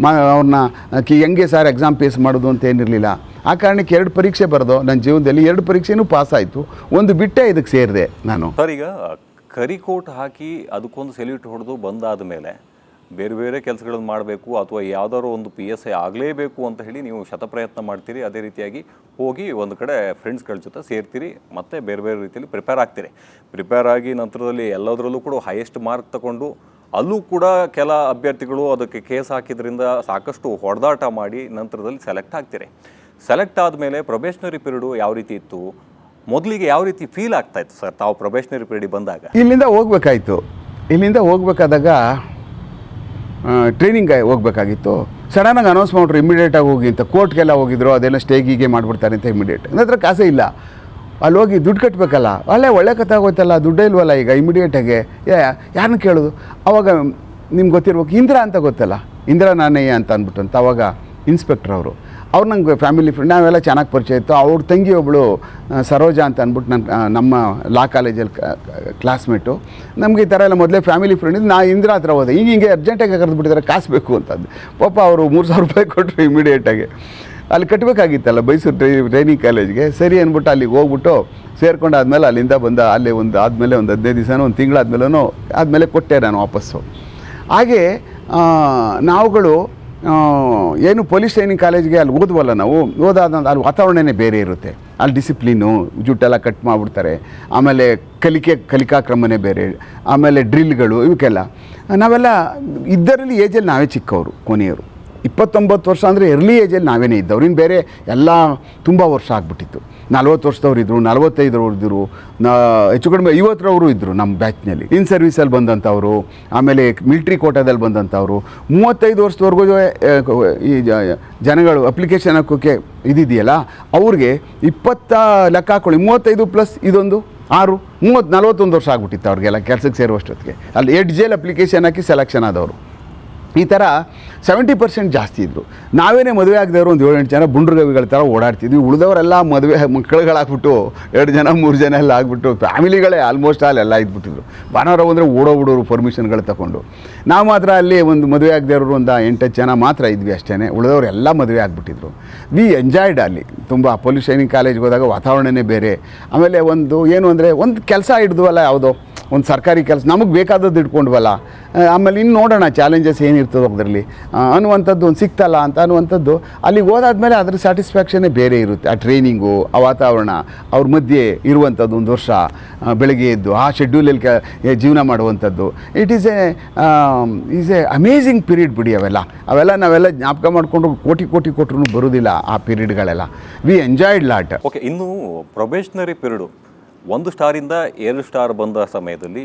ಅವ್ರನ್ನ ಹೆಂಗೆ ಸರ್ ಎಕ್ಸಾಮ್ ಫೇಸ್ ಮಾಡೋದು ಅಂತ ಏನಿರಲಿಲ್ಲ. ಆ ಕಾರಣಕ್ಕೆ 2 ಪರೀಕ್ಷೆ ಬರೆದು ನನ್ನ ಜೀವನದಲ್ಲಿ 2 ಪರೀಕ್ಷೆನೂ ಪಾಸ್ ಆಯಿತು. ಒಂದು ಬಿಟ್ಟೆ ಇದಕ್ಕೆ ಸೇರಿದೆ ನಾನು. ಸರ್, ಈಗ ಕರಿಕೋಟ್ ಹಾಕಿ ಅದಕ್ಕೊಂದು ಸೆಲ್ಯೂಟ್ ಹೊಡೆದು ಬಂದಾದ ಮೇಲೆ ಬೇರೆ ಬೇರೆ ಕೆಲಸಗಳನ್ನು ಮಾಡಬೇಕು ಅಥವಾ ಯಾವುದಾದ್ರು ಒಂದು PSI ಆಗಲೇಬೇಕು ಅಂತ ಹೇಳಿ ನೀವು ಶತಪ್ರಯತ್ನ ಮಾಡ್ತೀರಿ. ಅದೇ ರೀತಿಯಾಗಿ ಹೋಗಿ ಒಂದು ಕಡೆ ಫ್ರೆಂಡ್ಸ್ಗಳ ಜೊತೆ ಸೇರ್ತೀರಿ, ಮತ್ತು ಬೇರೆ ಬೇರೆ ರೀತಿಯಲ್ಲಿ ಪ್ರಿಪೇರ್ ಆಗ್ತೀರಿ. ಪ್ರಿಪೇರ್ ಆಗಿ ನಂತರದಲ್ಲಿ ಎಲ್ಲದರಲ್ಲೂ ಕೂಡ ಹೈಯೆಸ್ಟ್ ಮಾರ್ಕ್ ತಗೊಂಡು ಅಲ್ಲೂ ಕೂಡ ಕೆಲ ಅಭ್ಯರ್ಥಿಗಳು ಅದಕ್ಕೆ ಕೇಸ್ ಹಾಕಿದ್ರಿಂದ ಸಾಕಷ್ಟು ಹೊಡೆದಾಟ ಮಾಡಿ ನಂತರದಲ್ಲಿ ಸೆಲೆಕ್ಟ್ ಆಗ್ತೀರಿ. ಸೆಲೆಕ್ಟ್ ಆದಮೇಲೆ ಪ್ರೊಬೇಷನರಿ ಪೀರಿಯಡು ಯಾವ ರೀತಿ ಇತ್ತು? ಮೊದಲಿಗೆ ಯಾವ ರೀತಿ ಫೀಲ್ ಆಗ್ತಾಯಿತ್ತು ಸರ್ ತಾವು ಪ್ರೊಬೇಷನರಿ ಪೀರಿಯಡ್ ಬಂದಾಗ? ಇಲ್ಲಿಂದ ಹೋಗ್ಬೇಕಾಯಿತು. ಇಲ್ಲಿಂದ ಹೋಗ್ಬೇಕಾದಾಗ ಟ್ರೈನಿಂಗ್ ಹೋಗ್ಬೇಕಾಗಿತ್ತು. ಸಡನ್ನಾಗಿ ಅನೌನ್ಸ್ ಮಾಡ್ರು ಇಮಿಡಿಯೇಟಾಗಿ ಹೋಗಿ ಅಂತ. ಕೋರ್ಟ್ಗೆಲ್ಲ ಹೋಗಿದ್ರು, ಅದೆಲ್ಲ ಸ್ಟೇಗಿಗೆ ಮಾಡಿಬಿಡ್ತಾರೆ ಅಂತ ಇಮಿಡಿಯೇಟ್. ನನ್ನ ಹತ್ರ ಕಾಸೇ ಇಲ್ಲ, ಅಲ್ಲಿ ಹೋಗಿ ದುಡ್ಡು ಕಟ್ಟಬೇಕಲ್ಲ. ಒಳ್ಳೆ ಕಥೆ ಆಗೋಯ್ತಲ್ಲ, ದುಡ್ಡೇ ಇಲ್ವಲ್ಲ ಈಗ ಇಮಿಡಿಯೇಟಾಗಿ ಯಾರನ್ನ ಕೇಳೋದು? ಅವಾಗ ನಿಮ್ಗೆ ಗೊತ್ತಿರ್ಬೇಕು, ಇಂದಿರಾ ಅಂತ ಗೊತ್ತಲ್ಲ, ಇಂದಿರಾ ನಾಣಯ್ಯ ಅಂತ ಅಂದ್ಬಿಟ್ಟು ಅವಾಗ ಇನ್ಸ್ಪೆಕ್ಟರ್ ಅವ್ರು ನಂಗೆ ಫ್ಯಾಮಿಲಿ ಫ್ರೆಂಡ್, ನಾವೆಲ್ಲ ಚೆನ್ನಾಗಿ ಪರಿಚಯ ಇತ್ತು. ಅವ್ರ ತಂಗಿ ಒಬ್ಬಳು ಸರೋಜಾ ಅಂತ ಅಂದ್ಬಿಟ್ಟು ನಮ್ಮ ಲಾ ಕಾಲೇಜಲ್ಲಿ ಕ್ಲಾಸ್ಮೇಟು. ನಮಗೆ ಈ ಥರ ಎಲ್ಲ ಮೊದಲೇ ಫ್ಯಾಮಿಲಿ ಫ್ರೆಂಡ್ ಇದ್ದು. ನಾ ಇಂದಿರಾ ಹತ್ರ ಹೋದೆ. ಹಿಂಗೆ ಅರ್ಜೆಂಟಾಗಿ ಕರೆದುಬಿಟ್ಟಿದ್ದಾರೆ, ಕಾಸು ಬೇಕು ಅಂತಂದು. ಪಾಪ ಅವರು 3000 ರೂಪಾಯಿ ಕೊಟ್ಟರು ಇಮಿಡಿಯೇಟಾಗಿ. ಅಲ್ಲಿ ಕಟ್ಟಬೇಕಾಗಿತ್ತಲ್ಲ ಮೈಸೂರು ಟ್ರೈನಿಂಗ್ ಕಾಲೇಜ್ಗೆ. ಸರಿ ಅಂದ್ಬಿಟ್ಟು ಅಲ್ಲಿಗೆ ಹೋಗ್ಬಿಟ್ಟು ಸೇರ್ಕೊಂಡಾದ್ಮೇಲೆ ಅಲ್ಲಿಂದ ಆದಮೇಲೆ ಒಂದು 15 ದಿವಸನೋ ಒಂದು ತಿಂಗಳಾದ್ಮೇಲೂ ಆದಮೇಲೆ ಕೊಟ್ಟೆ ನಾನು ವಾಪಸ್ಸು. ಹಾಗೆ ನಾವುಗಳು ಏನು ಪೊಲೀಸ್ ಟ್ರೈನಿಂಗ್ ಕಾಲೇಜ್ಗೆ ಅಲ್ಲಿ ಓದುವಲ್ಲ ನಾವು, ಓದಾದ ಅಲ್ಲಿ ವಾತಾವರಣನೇ ಬೇರೆ ಇರುತ್ತೆ. ಅಲ್ಲಿ ಡಿಸಿಪ್ಲಿನು, ಜುಟ್ಟೆಲ್ಲ ಕಟ್ ಮಾಡಿಬಿಡ್ತಾರೆ. ಆಮೇಲೆ ಕಲಿಕಾಕ್ರಮನೇ ಬೇರೆ. ಆಮೇಲೆ ಡ್ರಿಲ್ಗಳು, ಇವಕ್ಕೆಲ್ಲ ನಾವೆಲ್ಲ ಇದರಲ್ಲಿ ಏಜಲ್ಲಿ ನಾವೇ ಚಿಕ್ಕವರು, ಕೊನೆಯವರು. 29 ವರ್ಷ ಅಂದರೆ ಎರ್ಲಿ ಏಜಲ್ಲಿ ನಾವೇನೇ ಇದ್ದವ್ರು. ಇನ್ನು ಬೇರೆ ಎಲ್ಲ ತುಂಬ ವರ್ಷ ಆಗಿಬಿಟ್ಟಿತ್ತು. 40 ವರ್ಷದವ್ರು ಇದ್ದರು, 45ರವ್ರು ಇದ್ದರು, ಹೆಚ್ಚು ಕಡಿಮೆ 50ರವರು ಇದ್ದರು ನಮ್ಮ ಬ್ಯಾಚ್ನಲ್ಲಿ. ಇನ್ ಸರ್ವೀಸಲ್ಲಿ ಬಂದಂಥವ್ರು, ಆಮೇಲೆ ಮಿಲ್ಟ್ರಿ ಕೋಟಾದಲ್ಲಿ ಬಂದಂಥವ್ರು. 35 ವರ್ಷದವರೆಗೂ ಈ ಜನಗಳು ಅಪ್ಲಿಕೇಶನ್ ಹಾಕೋಕ್ಕೆ ಇದಿದೆಯಲ್ಲ, ಅವ್ರಿಗೆ 20 ಲೆಕ್ಕ ಹಾಕೊಳ್ಳಿ, 35 ಪ್ಲಸ್ ಇದೊಂದು 6, 41 ವರ್ಷ ಆಗಿಬಿಟ್ಟಿತ್ತು ಅವ್ರಿಗೆಲ್ಲ ಕೆಲಸಕ್ಕೆ ಸೇರುವಷ್ಟೊತ್ತಿಗೆ. ಅಲ್ಲಿ 8 ಜೇಲ್ ಅಪ್ಲಿಕೇಶನ್ ಹಾಕಿ ಸೆಲೆಕ್ಷನ್ ಆದವರು. ಈ ಥರ 70% ಜಾಸ್ತಿ ಇದ್ದರು. ನಾವೇನೇ ಮದುವೆ ಆಗದವರು ಒಂದು 7-8 ಜನ ಬುಂಡ್ರಗವಿಗಳ ಥರ ಓಡಾಡ್ತಿದ್ವಿ. ಉಳಿದವರೆಲ್ಲ ಮದುವೆ ಮಕ್ಕಳುಗಳಾಗ್ಬಿಟ್ಟು 2 ಜನ 3 ಜನ ಎಲ್ಲ ಆಗಿಬಿಟ್ಟು ಫ್ಯಾಮಿಲಿಗಳೇ ಆಲ್ಮೋಸ್ಟ್ ಎಲ್ಲ ಇದ್ಬಿಟ್ಟಿದ್ರು. ಭಾನುವಾರ ಬಂದರೆ ಓಡೋಗ್ಬಿಡೋರು ಪರ್ಮಿಷನ್ಗಳು ತಗೊಂಡು. ನಾವು ಮಾತ್ರ ಅಲ್ಲಿ ಒಂದು ಮದುವೆ ಆಗದವರು ಒಂದು 8-10 ಜನ ಮಾತ್ರ ಇದ್ವಿ ಅಷ್ಟೇ. ಉಳಿದವರೆಲ್ಲ ಮದುವೆ ಆಗಿಬಿಟ್ಟಿದ್ರು. ವಿ ಎಂಜಾಯ್ಡ್ ಅಲ್ಲಿ ತುಂಬ. ಪೊಲೀಸ್ ಟ್ರೈನಿಂಗ್ ಕಾಲೇಜ್ಗೆ ಹೋದಾಗ ವಾತಾವರಣನೇ ಬೇರೆ. ಆಮೇಲೆ ಒಂದು ಏನು ಅಂದರೆ ಒಂದು ಕೆಲಸ ಹಿಡ್ದುವಲ್ಲ, ಯಾವುದೋ ಒಂದು ಸರ್ಕಾರಿ ಕೆಲಸ ನಮಗೆ ಬೇಕಾದದ್ದು ಇಟ್ಕೊಂಡ್ವಲ್ಲ, ಆಮೇಲೆ ಇನ್ನು ನೋಡೋಣ ಚಾಲೆಂಜಸ್ ಏನಿರ್ತದೆ ಅದರಲ್ಲಿ ಅನ್ನುವಂಥದ್ದು ಒಂದು ಸಿಕ್ತಲ್ಲ ಅಂತ ಅನ್ನುವಂಥದ್ದು. ಅಲ್ಲಿಗೆ ಹೋದಾದ್ಮೇಲೆ ಅದ್ರ ಸ್ಯಾಟಿಸ್ಫ್ಯಾಕ್ಷನ್ನೇ ಬೇರೆ ಇರುತ್ತೆ. ಆ ಟ್ರೈನಿಂಗು, ಆ ವಾತಾವರಣ, ಅವ್ರ ಮಧ್ಯೆ ಇರುವಂಥದ್ದು, ಒಂದು ವರ್ಷ ಬೆಳಗ್ಗೆ ಎದ್ದು ಆ ಶೆಡ್ಯೂಲಲ್ಲಿ ಜೀವನ ಮಾಡುವಂಥದ್ದು, it is a amazing period ಬಿಡಿ. ಅವೆಲ್ಲ ನಾವೆಲ್ಲ ಜ್ಞಾಪಕ ಮಾಡಿಕೊಂಡು ಕೋಟಿ ಕೊಟ್ಟರು ಬರೋದಿಲ್ಲ ಆ ಪೀರಿಯಡ್ಗಳೆಲ್ಲ. We enjoyed lot. ಓಕೆ, ಇನ್ನು ಪ್ರೊಬೇಷನರಿ ಪೀರಿಯಡು 1 ಸ್ಟಾರಿಂದ 2 ಸ್ಟಾರ್ ಬಂದ ಸಮಯದಲ್ಲಿ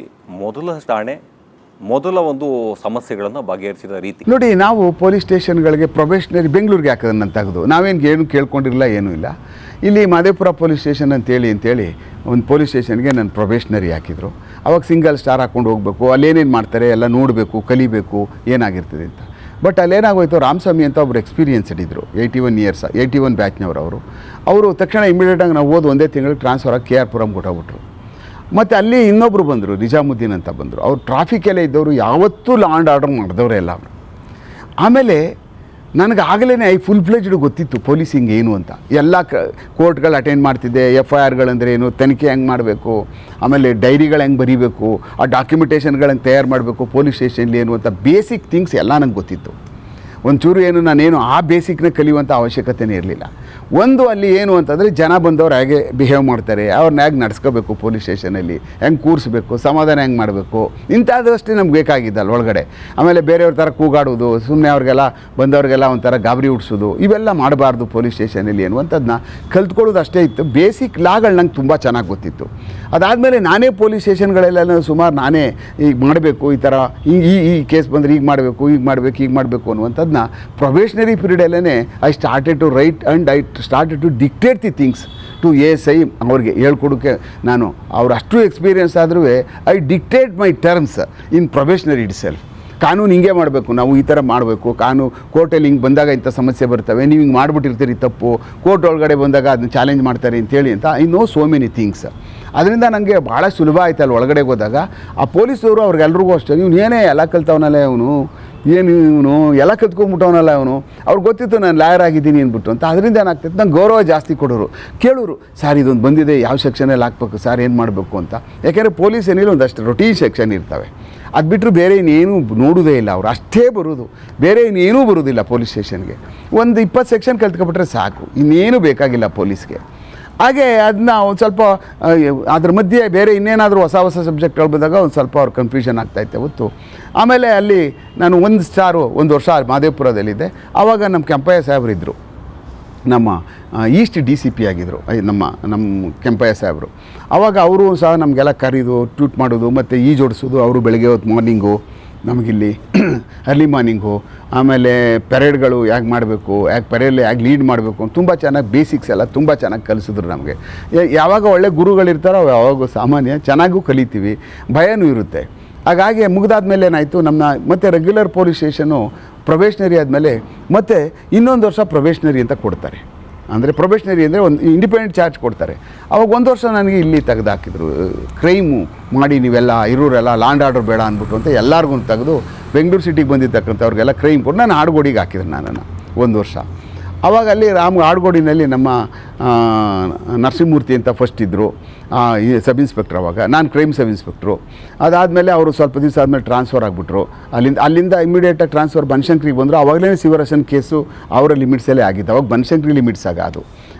ಮೊದಲ ಒಂದು ಸಮಸ್ಯೆಗಳನ್ನು ಬಗೆಹರಿಸಿದ ರೀತಿ ನೋಡಿ. ನಾವು ಪೊಲೀಸ್ ಸ್ಟೇಷನ್ಗಳಿಗೆ ಪ್ರೊಬೇಷನರಿ ಬೆಂಗಳೂರಿಗೆ ಹಾಕೋದನ್ನು ತೆಗೆದು ಏನು ಕೇಳ್ಕೊಂಡಿರಲಿಲ್ಲ, ಏನೂ ಇಲ್ಲ. ಇಲ್ಲಿ ಮಾದೇಪುರ ಪೊಲೀಸ್ ಸ್ಟೇಷನ್ ಅಂತೇಳಿ ಒಂದು ಪೊಲೀಸ್ ಸ್ಟೇಷನ್ಗೆ ನಾನು ಪ್ರೊಬೇಷನರಿ ಹಾಕಿದರು. ಅವಾಗ ಸಿಂಗಲ್ ಸ್ಟಾರ್ ಹಾಕ್ಕೊಂಡು ಹೋಗಬೇಕು, ಅಲ್ಲೇನೇನು ಮಾಡ್ತಾರೆ ಎಲ್ಲ ನೋಡಬೇಕು, ಕಲಿಬೇಕು ಏನಾಗಿರ್ತದೆ ಅಂತ. ಬಟ್ ಅಲ್ಲೇನಾಗೋಯ್ತು, ರಾಮಸ್ವಾಮಿ ಅಂತ ಒಬ್ಬರು ಎಕ್ಸ್ಪೀರಿಯನ್ಸ್ಡ್ ಇದ್ದರು, 81 ಬ್ಯಾಚ್ನವರು. ಅವರು ತಕ್ಷಣ ಇಮಿಡಿಯೇಟಾಗಿ ನಾವು ಓದಿ 1 ತಿಂಗಳಿಗೆ ಟ್ರಾನ್ಸ್ಫರ್ ಆಗಿ KR ಪುರಂ ಕೊಟ್ಟೋಗ್ಬಿಟ್ರು. ಮತ್ತು ಅಲ್ಲಿ ಇನ್ನೊಬ್ಬರು ಬಂದರು, ನಿಜಾಮುದ್ದೀನ್ ಅಂತ ಬಂದರು. ಅವ್ರು ಟ್ರಾಫಿಕಲ್ಲೇ ಇದ್ದವರು, ಯಾವತ್ತೂ ಲಾ ಆ್ಯಂಡ್ ಆರ್ಡರ್ ಮಾಡಿದವರೇ ಎಲ್ಲ ಅವರು. ಆಮೇಲೆ ನನಗೆ ಆಗಲೇ ಫುಲ್ ಫ್ಲೆಜ್ಡ್ ಗೊತ್ತಿತ್ತು ಪೊಲೀಸಿಂಗ್ ಏನು ಅಂತ. ಎಲ್ಲ ಕೋರ್ಟ್ಗಳು ಅಟೆಂಡ್ ಮಾಡ್ತಿದ್ದೆ. FIRಗಳಂದ್ರೆ ಏನು, ತನಿಖೆ ಹೆಂಗೆ ಮಾಡಬೇಕು, ಆಮೇಲೆ ಡೈರಿಗಳು ಹೆಂಗೆ ಬರೀಬೇಕು, ಆ ಡಾಕ್ಯುಮೆಂಟೇಷನ್ಗಳನ್ನು ತಯಾರು ಮಾಡಬೇಕು, ಪೊಲೀಸ್ ಸ್ಟೇಷನ್ಲಿ ಏನು ಅಂತ ಬೇಸಿಕ್ ಥಿಂಗ್ಸ್ ಎಲ್ಲ ನಂಗೆ ಗೊತ್ತಿತ್ತು. ಒಂಚೂರು ನಾನೇನು ಆ ಬೇಸಿಕ್ನ ಕಲಿಯುವಂಥ ಅವಶ್ಯಕತೆಯೇ ಇರಲಿಲ್ಲ. ಒಂದು ಅಲ್ಲಿ ಏನು ಅಂತಂದರೆ ಜನ ಬಂದವ್ರು ಹೇಗೆ ಬಿಹೇವ್ ಮಾಡ್ತಾರೆ, ಅವ್ರನ್ನ ಹೇಗೆ ನಡೆಸ್ಕೋಬೇಕು, ಪೊಲೀಸ್ ಸ್ಟೇಷನಲ್ಲಿ ಹೆಂಗೆ ಕೂರಿಸ್ಬೇಕು, ಸಮಾಧಾನ ಹೆಂಗೆ ಮಾಡಬೇಕು, ಇಂಥದ್ದಷ್ಟೇ ನಮ್ಗೆ ಬೇಕಾಗಿದ್ದಲ್ಲ ಒಳಗಡೆ. ಆಮೇಲೆ ಬೇರೆಯವ್ರ ಥರ ಕೂಗಾಡೋದು, ಸುಮ್ಮನೆ ಅವ್ರಿಗೆಲ್ಲ ಬಂದವ್ರಿಗೆಲ್ಲ ಒಂಥರ ಗಾಬರಿ ಹುಡ್ಸೋದು, ಇವೆಲ್ಲ ಮಾಡಬಾರ್ದು ಪೊಲೀಸ್ ಸ್ಟೇಷನಲ್ಲಿ ಅನ್ನುವಂಥದ್ದನ್ನ ಕಲ್ತ್ಕೊಳ್ಳೋದು ಅಷ್ಟೇ ಇತ್ತು. ಬೇಸಿಕ್ ಲಾಗಳು ನಂಗೆ ತುಂಬ ಚೆನ್ನಾಗಿ ಗೊತ್ತಿತ್ತು. ಅದಾದಮೇಲೆ ನಾನೇ ಪೊಲೀಸ್ ಸ್ಟೇಷನ್ಗಳೆಲ್ಲ ಸುಮಾರು ನಾನೇ ಈಗ ಮಾಡಬೇಕು, ಈ ಥರ ಈ ಕೇಸ್ ಬಂದರೆ ಈಗ ಮಾಡಬೇಕು ಅನ್ನುವಂಥದ್ದನ್ನ ಪ್ರೊಬೇಷನರಿ ಪೀರಿಯಡಲ್ಲೇ I started to write and I started to dictate the things to ASI ಅವ್ರಿಗೆ ಹೇಳ್ಕೊಡೋಕ್ಕೆ. ನಾನು ಅವ್ರು ಅಷ್ಟು ಎಕ್ಸ್ಪೀರಿಯನ್ಸ್ ಆದ್ರೂ I dictate my terms in probationary itself. ಕಾನೂನು ಹಿಂಗೆ ಮಾಡಬೇಕು, ನಾವು ಈ ಥರ ಮಾಡಬೇಕು, ಕೋರ್ಟಲ್ಲಿ ಹಿಂಗೆ ಬಂದಾಗ ಇಂಥ ಸಮಸ್ಯೆ ಬರ್ತವೆ, ನೀವು ಹಿಂಗೆ ಮಾಡಿಬಿಟ್ಟಿರ್ತೀರಿ ತಪ್ಪು, ಕೋರ್ಟ್ ಒಳಗಡೆ ಬಂದಾಗ ಅದನ್ನ ಚಾಲೆಂಜ್ ಮಾಡ್ತಾರೆ ಅಂತೇಳಿ ಅಂತ I know so many things. ಅದರಿಂದ ನನಗೆ ಭಾಳ ಸುಲಭ ಆಯ್ತು ಅಲ್ಲಿ ಒಳಗಡೆ ಹೋದಾಗ. ಆ ಪೊಲೀಸವರು ಅವ್ರಿಗೆಲ್ರಿಗೂ ಅಷ್ಟೇ, ನೀವು ಏನೇ ಎಲ್ಲ ಕಲ್ತವನಲ್ಲ ಇವನು ಎಲ್ಲ ಕಲ್ತ್ಕೊಂಡ್ಬಿಟ್ಟವನಲ್ಲ ಅವ್ರಿಗೆ ಗೊತ್ತಿತ್ತು ನಾನು ಲಾಯರ್ ಆಗಿದ್ದೀನಿ ಅಂದ್ಬಿಟ್ಟು ಅಂತ. ಅದರಿಂದ ಏನಾಗ್ತಿತ್ತು, ನಂಗೆ ಗೌರವ ಜಾಸ್ತಿ ಕೊಡೋರು. ಕೇಳೋರು, ಸರ್ ಇದೊಂದು ಬಂದಿದೆ, ಯಾವ ಸೆಕ್ಷನಲ್ಲಿ ಹಾಕ್ಬೇಕು ಸರ್, ಏನು ಮಾಡಬೇಕು ಅಂತ. ಯಾಕೆಂದರೆ ಪೊಲೀಸ್ ಏನಿಲ್ಲ ಒಂದಷ್ಟು ರೊಟೀನ್ ಸೆಕ್ಷನ್ ಇರ್ತವೆ. ಅದು ಬಿಟ್ಟರು ಬೇರೆ ಇನ್ನೇನು ನೋಡೋದೇ ಇಲ್ಲ, ಅವರು ಅಷ್ಟೇ ಬರೋದು, ಬೇರೆ ಇನ್ನೇನೂ ಬರೋದಿಲ್ಲ ಪೊಲೀಸ್ ಸ್ಟೇಷನ್ಗೆ. ಒಂದು 20 ಸೆಕ್ಷನ್ ಕಲ್ತ್ಕೊಬಿಟ್ರೆ ಸಾಕು, ಇನ್ನೇನು ಬೇಕಾಗಿಲ್ಲ ಪೊಲೀಸ್ಗೆ. ಹಾಗೆ ಅದನ್ನ ಒಂದು ಸ್ವಲ್ಪ ಅದ್ರ ಮಧ್ಯೆ ಬೇರೆ ಇನ್ನೇನಾದರೂ ಹೊಸ ಸಬ್ಜೆಕ್ಟ್ಗಳು ಬಂದಾಗ ಒಂದು ಸ್ವಲ್ಪ ಅವ್ರು ಕನ್ಫ್ಯೂಷನ್ ಆಗ್ತಾಯಿತ್ತೆ ಹೊತ್ತು. ಆಮೇಲೆ ಅಲ್ಲಿ ನಾನು 1 ವರ್ಷ ಮಾದೇಪುರದಲ್ಲಿದ್ದೆ. ಆವಾಗ ನಮ್ಮ ಕೆಂಪಯ್ಯ ಸಾಹೇಬರು ಇದ್ದರು, ನಮ್ಮ ಈಸ್ಟ್ DCP ಆಗಿದ್ದರು ನಮ್ಮ ಕೆಂಪಯ್ಯ ಸಾಹೇಬರು. ಆವಾಗ ಅವರು ಸಹ ನಮಗೆಲ್ಲ ಕರೀದು ಟ್ಯೂಟ್ ಮಾಡೋದು ಮತ್ತು ಜೋಡಿಸೋದು. ಅವರು ಬೆಳಗ್ಗೆ ಹೊತ್ತು ಮಾರ್ನಿಂಗು ನಮಗಿಲ್ಲಿ ಅರ್ಲಿ ಮಾರ್ನಿಂಗು, ಆಮೇಲೆ ಪೆರೇಡ್ಗಳು ಹೇಗೆ ಮಾಡಬೇಕು, ಪೆರೇಡ್ ಹೇಗೆ ಲೀಡ್ ಮಾಡಬೇಕು, ತುಂಬ ಚೆನ್ನಾಗಿ ಬೇಸಿಕ್ಸ್ ಎಲ್ಲ ತುಂಬ ಚೆನ್ನಾಗಿ ಕಲಿಸಿದ್ರು ನಮಗೆ. ಯಾವಾಗ ಒಳ್ಳೆ ಗುರುಗಳಿರ್ತಾರೋ ಯಾವಾಗ ಸಾಮಾನ್ಯ ಚೆನ್ನಾಗೂ ಕಲಿತೀವಿ, ಭಯನೂ ಇರುತ್ತೆ. ಹಾಗಾಗಿ ಮುಗಿದಾದ್ಮೇಲೆ ಏನಾಯಿತು, ಮತ್ತೆ ರೆಗ್ಯುಲರ್ ಪೊಲೀಸ್ ಸ್ಟೇಷನು ಪ್ರೊಬೇಷನರಿ ಆದಮೇಲೆ ಮತ್ತೆ 1 ವರ್ಷ ಪ್ರೊಬೇಷನರಿ ಅಂತ ಕೊಡ್ತಾರೆ. ಅಂದರೆ ಪ್ರೊಬೇಷನರಿ ಅಂದರೆ ಒಂದು ಇಂಡಿಪೆಂಡೆಂಟ್ ಚಾರ್ಜ್ ಕೊಡ್ತಾರೆ. ಅವಾಗ 1 ವರ್ಷ ನನಗೆ ಇಲ್ಲಿ ತೆಗೆದಾಕಿದ್ರು. ಕ್ರೈಮು ಮಾಡಿ ನೀವೆಲ್ಲ ಇರೋರೆಲ್ಲ ಲಾ ಆ್ಯಂಡ್ ಆರ್ಡರ್ ಬೇಡ ಅಂದ್ಬಿಟ್ಟು ಅಂತ ಎಲ್ಲರಿಗೂ ತೆಗೆದು ಬೆಂಗಳೂರು ಸಿಟಿಗೆ ಬಂದಿದ್ದಕ್ಕಂಥವ್ರಿಗೆಲ್ಲ ಕ್ರೈಮ್ ಕೊಟ್ಟು ನಾನು ಆಡ್ಗೋಡಿಗೆ ಹಾಕಿದ್ರು ನನ್ನನ್ನು 1 ವರ್ಷ. ಆವಾಗ ಅಲ್ಲಿ ಆಡ್ಗೋಡಿನಲ್ಲಿ ನಮ್ಮ ನರಸಿಂಹಮೂರ್ತಿ ಅಂತ ಫಸ್ಟ್ ಇದ್ದರು, ಸಬ್ ಇನ್ಸ್ಪೆಕ್ಟ್ರ್. ಆವಾಗ ನಾನು ಕ್ರೈಮ್ ಸಬ್ ಇನ್ಸ್ಪೆಕ್ಟ್ರು. ಅದಾದಮೇಲೆ ಅವರು ಸ್ವಲ್ಪ ದಿವಸ ಆದಮೇಲೆ ಟ್ರಾನ್ಸ್ಫರ್ ಆಗಿಬಿಟ್ರು. ಅಲ್ಲಿಂದ ಇಮಿಡಿಯೇಟಾಗಿ ಟ್ರಾನ್ಸ್ಫರ್ ಬನಶಂಕರಿಗೆ ಬಂದರು. ಆವಾಗಲೇ ಸಿವರಸನ್ ಕೇಸು ಅವರ ಲಿಮಿಟ್ಸಲ್ಲೇ ಆಗಿತ್ತು. ಅವಾಗ ಬನಶಂಕರಿ ಲಿಮಿಟ್ಸ್ ಅದು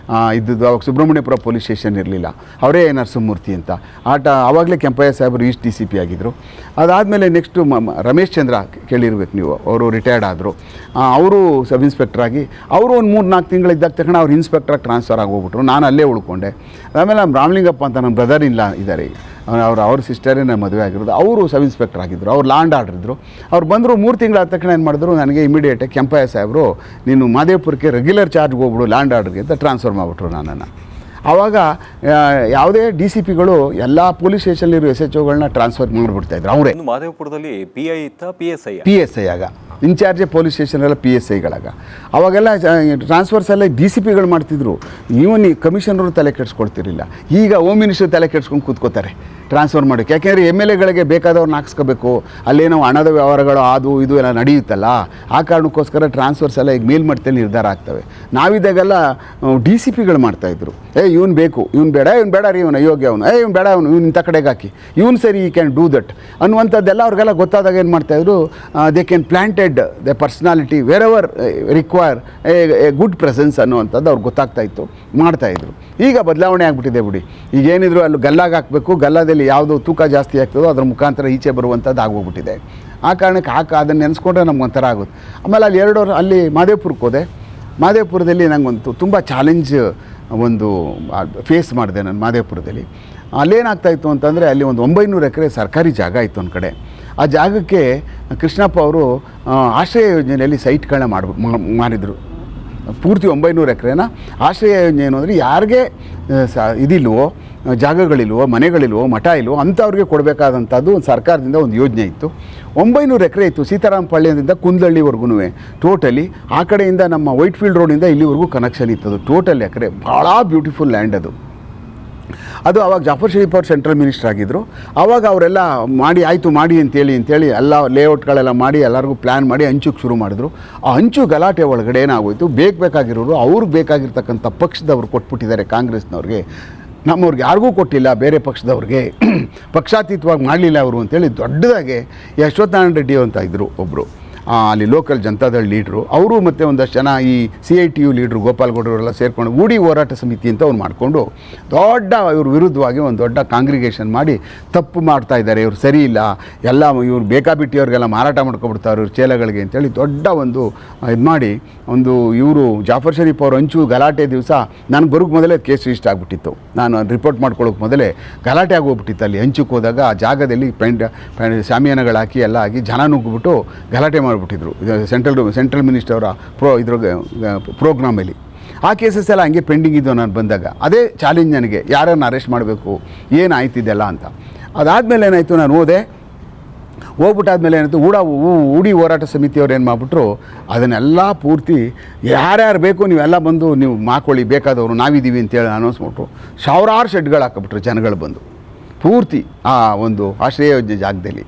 ಇದ್ದದ್ದು. ಅವಾಗ ಸುಬ್ರಹ್ಮಣ್ಯಪುರ ಪೊಲೀಸ್ ಸ್ಟೇಷನ್ ಇರಲಿಲ್ಲ, ಅವರೇ ನರಸಿಂಹಮೂರ್ತಿ ಅಂತ. ಆವಾಗಲೇ ಕೆಂಪಯ್ಯ ಸಾಹೇಬರು ಈಸ್ಟ್ DCP ಆಗಿದ್ದರು. ಅದಾದಮೇಲೆ ನೆಕ್ಸ್ಟು ರಮೇಶ್ ಚಂದ್ರ ಕೇಳಿರ್ಬೇಕು ನೀವು, ಅವರು ರಿಟೈರ್ಡ್ ಆದರು. ಅವರು ಸಬ್ ಇನ್ಸ್ಪೆಕ್ಟ್ರ್ ಆಗಿ ಅವರು ಒಂದು 3-4 ತಿಂಗಳಿದ್ದಾಗ ತಕ್ಷಣ ಅವ್ರು ಇನ್ಸ್ಪೆಕ್ಟ್ರಾಗಿ ಟ್ರಾನ್ಸ್ಫರ್ ಆಗೋಗ್ಬಿಟ್ರು. ನಾನು ಅಲ್ಲೇ ಉಳ್ಕೊಂಡೆ. ಆಮೇಲೆ ನಮ್ಮ ರಾಮಲಿಂಗಪ್ಪ ಅಂತ ನಮ್ಮ ಬ್ರದರ್ ಇಲ್ಲ ಇದ್ದಾರೆ, ಅವ್ರ ಸಿಸ್ಟರೇ ನನ್ನ ಮದುವೆ ಆಗಿರೋದು. ಅವರು ಸಬ್ ಇನ್ಸ್ಪೆಕ್ಟರ್ ಆಗಿದ್ದರು, ಅವ್ರು ಲಾ ಆ್ಯಂಡ್ ಆರ್ಡರ್ ಇದ್ದರು. ಅವ್ರು ಬಂದರು 3 ತಿಂಗಳಾದ ತಕ್ಷಣ ಏನು ಮಾಡಿದ್ರು, ನನಗೆ ಇಮಿಡಿಯೇಟಾಗಿ ಕೆಂಪಯ್ಯ ಸಾಹೇಬರು ನೀನು ಮಾದೇಪುರಕ್ಕೆ ರೆಗ್ಯುಲರ್ ಚಾರ್ಜ್ಗೆ ಹೋಗ್ಬಿಡು ಲಾ ಆ್ಯಂಡ್ ಆರ್ಡರ್ಗೆ ಅಂತ ಟ್ರಾನ್ಸ್ಫರ್ ಮಾಡಿಬಿಟ್ರು ನನ್ನನ್ನು. ಆವಾಗ ಯಾವುದೇ DCPಗಳು ಎಲ್ಲ ಪೊಲೀಸ್ ಸ್ಟೇಷನಲ್ಲಿರೋ SHOಗಳನ್ನ ಟ್ರಾನ್ಸ್ಫರ್ ಮಾಡಿಬಿಡ್ತಾಯಿದ್ರು ಅವರೇ. ಮಾದೇವಪುರದಲ್ಲಿ PI ಇತ್ತಾ PSI? PSI ಆಗ ಇನ್ಚಾರ್ಜೆ ಪೊಲೀಸ್ ಸ್ಟೇಷನೆಲ್ಲ PSIಗಳಾಗ. ಅವಾಗೆಲ್ಲ ಟ್ರಾನ್ಸ್ಫರ್ಸ್ ಎಲ್ಲ DCPಗಳು ಮಾಡ್ತಿದ್ರು. ಇವನ್ ಈ ಕಮಿಷನರು ತಲೆ ಕೆಡಿಸ್ಕೊಳ್ತಿರಲಿಲ್ಲ. ಈಗ ಹೋಮ್ ಮಿನಿಸ್ಟರ್ ತಲೆ ಕೆಡಿಸ್ಕೊಂಡು ಕೂತ್ಕೋತಾರೆ ಟ್ರಾನ್ಸ್ಫರ್ ಮಾಡೋಕ್ಕೆ. ಯಾಕೆಂದರೆ MLAಗಳಿಗೆ ಬೇಕಾದವ್ರನ್ನ ಹಾಕ್ಸ್ಕೋಬೇಕು, ಅಲ್ಲೇನೋ ಹಣದ ವ್ಯವಹಾರಗಳು ಅದು ಇದು ಎಲ್ಲ ನಡೆಯುತ್ತಲ್ಲ, ಆ ಕಾರಣಕ್ಕೋಸ್ಕರ ಟ್ರಾನ್ಸ್ಫರ್ಸ್ ಎಲ್ಲ ಈಗ ಮೇಲ್ಮಟ್ಟದಲ್ಲಿ ನಿರ್ಧಾರ ಆಗ್ತವೆ. ನಾವಿದ್ದಾಗೆಲ್ಲ DCPಗಳು ಮಾಡ್ತಾಯಿದ್ರು. ಇವ್ನು ಬೇಕು, ಇವ್ನು ಬೇಡ, ಇವ್ನು ಬೇಡ ರೀ, ಇವನು ಅಯೋಗ್ಯ, ಅವನು ಇವ್ನು ಬೇಡ, ಅವನು ಇವ್ನು ಇಂಥ ಕಡೆಗೆ ಹಾಕಿ, ಇವ್ನು ಸರಿ, ಈ ಕ್ಯಾನ್ ಡೂ ದಟ್ ಅನ್ನುವಂಥದ್ದೆಲ್ಲ ಅವ್ರಿಗೆಲ್ಲ ಗೊತ್ತಾದಾಗ ಏನು ಮಾಡ್ತಾಯಿದ್ರು, they can planted the personality wherever require a good presence ಅನ್ನುವಂಥದ್ದು ಅವ್ರಿಗೆ ಗೊತ್ತಾಗ್ತಾ ಇತ್ತು, ಮಾಡ್ತಾಯಿದ್ರು. ಈಗ ಬದಲಾವಣೆ ಆಗಿಬಿಟ್ಟಿದೆ ಬಿಡಿ. ಈಗ ಏನಿದ್ರು ಅಲ್ಲಿ ಗಲ್ಲಾಗ ಹಾಕಬೇಕು, ಗಲ್ಲದಲ್ಲಿ ಯಾವುದು ತೂಕ ಜಾಸ್ತಿ ಆಗ್ತದೋ ಅದರ ಮುಖಾಂತರ ಈಚೆ ಬರುವಂಥದ್ದು ಆಗೋಗ್ಬಿಟ್ಟಿದೆ. ಆ ಕಾರಣಕ್ಕೆ ಅದನ್ನು ನೆನೆಸ್ಕೊಂಡ್ರೆ ನಮ್ಗೆ ಒಂಥರ ಆಗುತ್ತೆ. ಆಮೇಲೆ ಅಲ್ಲಿ 2 ವರ್ಷ ಅಲ್ಲಿ ಮಾದೇಪುರಕ್ಕೆ ಹೋದೆ. ಮಾದೇಪುರದಲ್ಲಿ ನಂಗೊಂದು ತುಂಬ ಚಾಲೆಂಜ್ ಒಂದು ಫೇಸ್ ಮಾಡಿದೆ ನಾನು ಮಾದೇಪುರದಲ್ಲಿ. ಅಲ್ಲೇನಾಗ್ತಾಯಿತ್ತು ಅಂತಂದರೆ ಅಲ್ಲಿ ಒಂದು 900 ಎಕರೆ ಸರ್ಕಾರಿ ಜಾಗ ಇತ್ತು ಒಂದು ಕಡೆ. ಆ ಜಾಗಕ್ಕೆ ಕೃಷ್ಣಪ್ಪ ಅವರು ಆಶ್ರಯ ಯೋಜನೆಯಲ್ಲಿ ಸೈಟ್ಗಳನ್ನ ಮಾಡಿದರು. ಪೂರ್ತಿ 900 ಎಕರೆನ ಆಶ್ರಯ ಯೋಜನೆ ಏನು ಅಂದರೆ ಯಾರಿಗೆ ಇದಿಲ್ವೋ, ಜಾಗಗಳಿಲ್ವೋ, ಮನೆಗಳಿಲ್ವೋ, ಮಠ ಇಲ್ವೋ ಅಂಥವ್ರಿಗೆ ಕೊಡಬೇಕಾದಂಥದ್ದು ಒಂದು ಸರ್ಕಾರದಿಂದ ಒಂದು ಯೋಜನೆ ಇತ್ತು. 900 ಎಕರೆ ಇತ್ತು. ಸೀತಾರಾಮಪಾಳ್ಯದಿಂದ ಕುಂದಳ್ಳಿವರೆಗೂ ಟೋಟಲಿ. ಆ ಕಡೆಯಿಂದ ನಮ್ಮ ವೈಟ್ಫೀಲ್ಡ್ ರೋಡಿಂದ ಇಲ್ಲಿವರೆಗೂ ಕನೆಕ್ಷನ್ ಇತ್ತದು. ಟೋಟಲ್ ಎಕರೆ, ಭಾಳ ಬ್ಯೂಟಿಫುಲ್ ಲ್ಯಾಂಡ್ ಅದು. ಆವಾಗ ಜಾಫರ್ ಶರೀಫ್ ಅವ್ರು ಸೆಂಟ್ರಲ್ ಮಿನಿಸ್ಟರ್ ಆಗಿದ್ದರು. ಆವಾಗ ಅವರೆಲ್ಲ ಮಾಡಿ ಆಯಿತು ಮಾಡಿ ಅಂತೇಳಿ ಎಲ್ಲ ಲೇಔಟ್ಗಳೆಲ್ಲ ಮಾಡಿ ಎಲ್ಲರಿಗೂ ಪ್ಲ್ಯಾನ್ ಮಾಡಿ ಹಂಚುಕ್ಕೆ ಶುರು ಮಾಡಿದ್ರು. ಆ ಹಂಚು ಗಲಾಟೆ ಒಳಗಡೆ ಏನಾಗೋಯಿತು, ಬೇಕಾಗಿರೋರು ಅವ್ರಿಗೆ ಬೇಕಾಗಿರ್ತಕ್ಕಂಥ ಪಕ್ಷದವ್ರು ಕೊಟ್ಬಿಟ್ಟಿದ್ದಾರೆ ಕಾಂಗ್ರೆಸ್ನವ್ರಿಗೆ, ನಮ್ಮವ್ರಿಗೆ ಯಾರಿಗೂ ಕೊಟ್ಟಿಲ್ಲ, ಬೇರೆ ಪಕ್ಷದವ್ರಿಗೆ ಪಕ್ಷಾತೀತವಾಗಿ ಮಾಡಲಿಲ್ಲ ಅವರು ಅಂತೇಳಿ ದೊಡ್ಡದಾಗೆ ಯಶವಂತನಾರಾಯಣ ರೆಡ್ಡಿ ಅಂತ ಇದ್ದರು ಒಬ್ಬರು, ಅಲ್ಲಿ ಲೋಕಲ್ ಜನತಾದಳ ಲೀಡ್ರು, ಅವರು ಮತ್ತು ಒಂದಷ್ಟು ಜನ ಈ CITU ಲೀಡ್ರು ಗೋಪಾಲ್ಗೌಡರೆಲ್ಲ ಸೇರಿಕೊಂಡು ಗೂಡಿ ಹೋರಾಟ ಸಮಿತಿ ಅಂತ ಅವ್ರು ಮಾಡಿಕೊಂಡು ದೊಡ್ಡ ಇವ್ರ ವಿರುದ್ಧವಾಗಿ ಒಂದು ದೊಡ್ಡ ಕಾಂಗ್ರಿಗೇಷನ್ ಮಾಡಿ ತಪ್ಪು ಮಾಡ್ತಾ ಇದ್ದಾರೆ, ಇವ್ರು ಸರಿ ಇಲ್ಲ, ಎಲ್ಲ ಇವ್ರು ಬೇಕಾಬಿಟ್ಟಿಯವ್ರಿಗೆಲ್ಲ ಮಾರಾಟ ಮಾಡ್ಕೊಬಿಡ್ತಾರೆ ಇವ್ರ ಚೇಲಗಳಿಗೆ ಅಂತೇಳಿ ದೊಡ್ಡ ಒಂದು ಇದು ಮಾಡಿ ಒಂದು ಇವರು ಜಾಫರ್ ಶರೀಫ್ ಅವ್ರ ಹಂಚು ಗಲಾಟೆ ದಿವಸ ನನಗೆ ಬರೋಕ್ಕೆ ಮೊದಲೇ ಕೇಸ್ ರಿಜಿಸ್ಟರ್ ಆಗಿಬಿಟ್ಟಿತ್ತು. ನಾನು ರಿಪೋರ್ಟ್ ಮಾಡ್ಕೊಳ್ಳೋಕೆ ಮೊದಲೇ ಗಲಾಟೆ ಆಗೋಗ್ಬಿಟ್ಟಿತ್ತು. ಅಲ್ಲಿ ಹಂಚಕ್ಕೆ ಹೋದಾಗ ಆ ಜಾಗದಲ್ಲಿ ಶಾಮಿಯಾನಗಳು ಹಾಕಿ ಎಲ್ಲ ಆಗಿ ಜನ ನುಗ್ಗಿಬಿಟ್ಟು ಗಲಾಟೆ ಮಾಡಿಬಿಟ್ಟಿದ್ರು ಸೆಂಟ್ರಲ್ ಮಿನಿಸ್ಟರ್ ಅವರ ಪ್ರೋಗ್ರಾಮಲ್ಲಿ. ಆ ಕೇಸಸ್ ಎಲ್ಲ ಹಂಗೆ ಪೆಂಡಿಂಗ್ ಇದ್ದವು ನಾನು ಬಂದಾಗ. ಅದೇ ಚಾಲೆಂಜ್ ನನಗೆ, ಯಾರನ್ನು ಅರೆಸ್ಟ್ ಮಾಡಬೇಕು, ಏನಾಯ್ತಿದೆಲ್ಲ ಅಂತ. ಅದಾದಮೇಲೆ ಏನಾಯಿತು, ನಾನು ಹೋಗ್ಬಿಟ್ಟಾದ್ಮೇಲೆ ಏನಾಯಿತು, ಊಡಿ ಹೋರಾಟ ಸಮಿತಿಯವ್ರು ಏನು ಮಾಡಿಬಿಟ್ರು, ಅದನ್ನೆಲ್ಲ ಪೂರ್ತಿ ಯಾರ್ಯಾರು ಬೇಕು ನೀವೆಲ್ಲ ಬಂದು ನೀವು ಮಾಡ್ಕೊಳ್ಳಿ, ಬೇಕಾದವರು ನಾವಿದ್ದೀವಿ ಅಂತೇಳಿ ಅನೌನ್ಸ್ ಮಾಡಿಬಿಟ್ರು. ಸಾವಿರಾರು ಶೆಡ್ಗಳು ಹಾಕಿಬಿಟ್ರು ಜನಗಳು ಬಂದು ಪೂರ್ತಿ ಆ ಒಂದು ಆಶ್ರಯ ಯೋಜನೆ ಜಾಗದಲ್ಲಿ.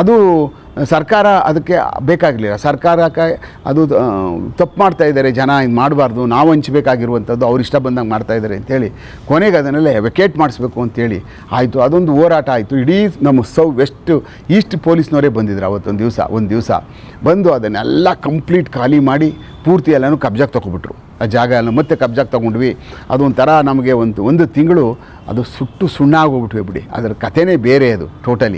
ಅದು ಸರ್ಕಾರ ಅದಕ್ಕೆ ಬೇಕಾಗಲಿಲ್ಲ. ಸರ್ಕಾರಕ್ಕೆ ಅದು ತಪ್ಪು ಮಾಡ್ತಾಯಿದ್ದಾರೆ ಜನ, ಇದು ಮಾಡಬಾರ್ದು, ನಾವು ಹಂಚಬೇಕಾಗಿರುವಂಥದ್ದು ಅವ್ರು ಇಷ್ಟ ಬಂದಂಗೆ ಮಾಡ್ತಾಯಿದ್ದಾರೆ ಅಂತೇಳಿ ಕೊನೆಗೆ ಅದನ್ನೆಲ್ಲ ವೆಕೇಟ್ ಮಾಡಿಸ್ಬೇಕು ಅಂತೇಳಿ ಆಯಿತು. ಅದೊಂದು ಹೋರಾಟ ಆಯಿತು. ಇಡೀ ನಮ್ಮ ಈಸ್ಟ್ ಪೊಲೀಸ್ನವರೇ ಬಂದಿದ್ರು ಒಂದು ದಿವಸ ಬಂದು ಅದನ್ನೆಲ್ಲ ಕಂಪ್ಲೀಟ್ ಖಾಲಿ ಮಾಡಿ ಪೂರ್ತಿ ಎಲ್ಲನೂ ಕಬ್ಜಾಗೆ ತೊಗೊಬಿಟ್ರು. ಆ ಜಾಗ ಎಲ್ಲ ಮತ್ತೆ ಕಬ್ಜಾಗೆ ತೊಗೊಂಡ್ವಿ. ಅದೊಂಥರ ನಮಗೆ ಒಂದು ತಿಂಗಳು ಅದು ಸುಟ್ಟು ಸುಣ್ಣ ಆಗೋಗ್ಬಿಟ್ವಿ ಬಿಡಿ. ಅದರ ಕಥೆನೇ ಬೇರೆ ಅದು ಟೋಟಲಿ.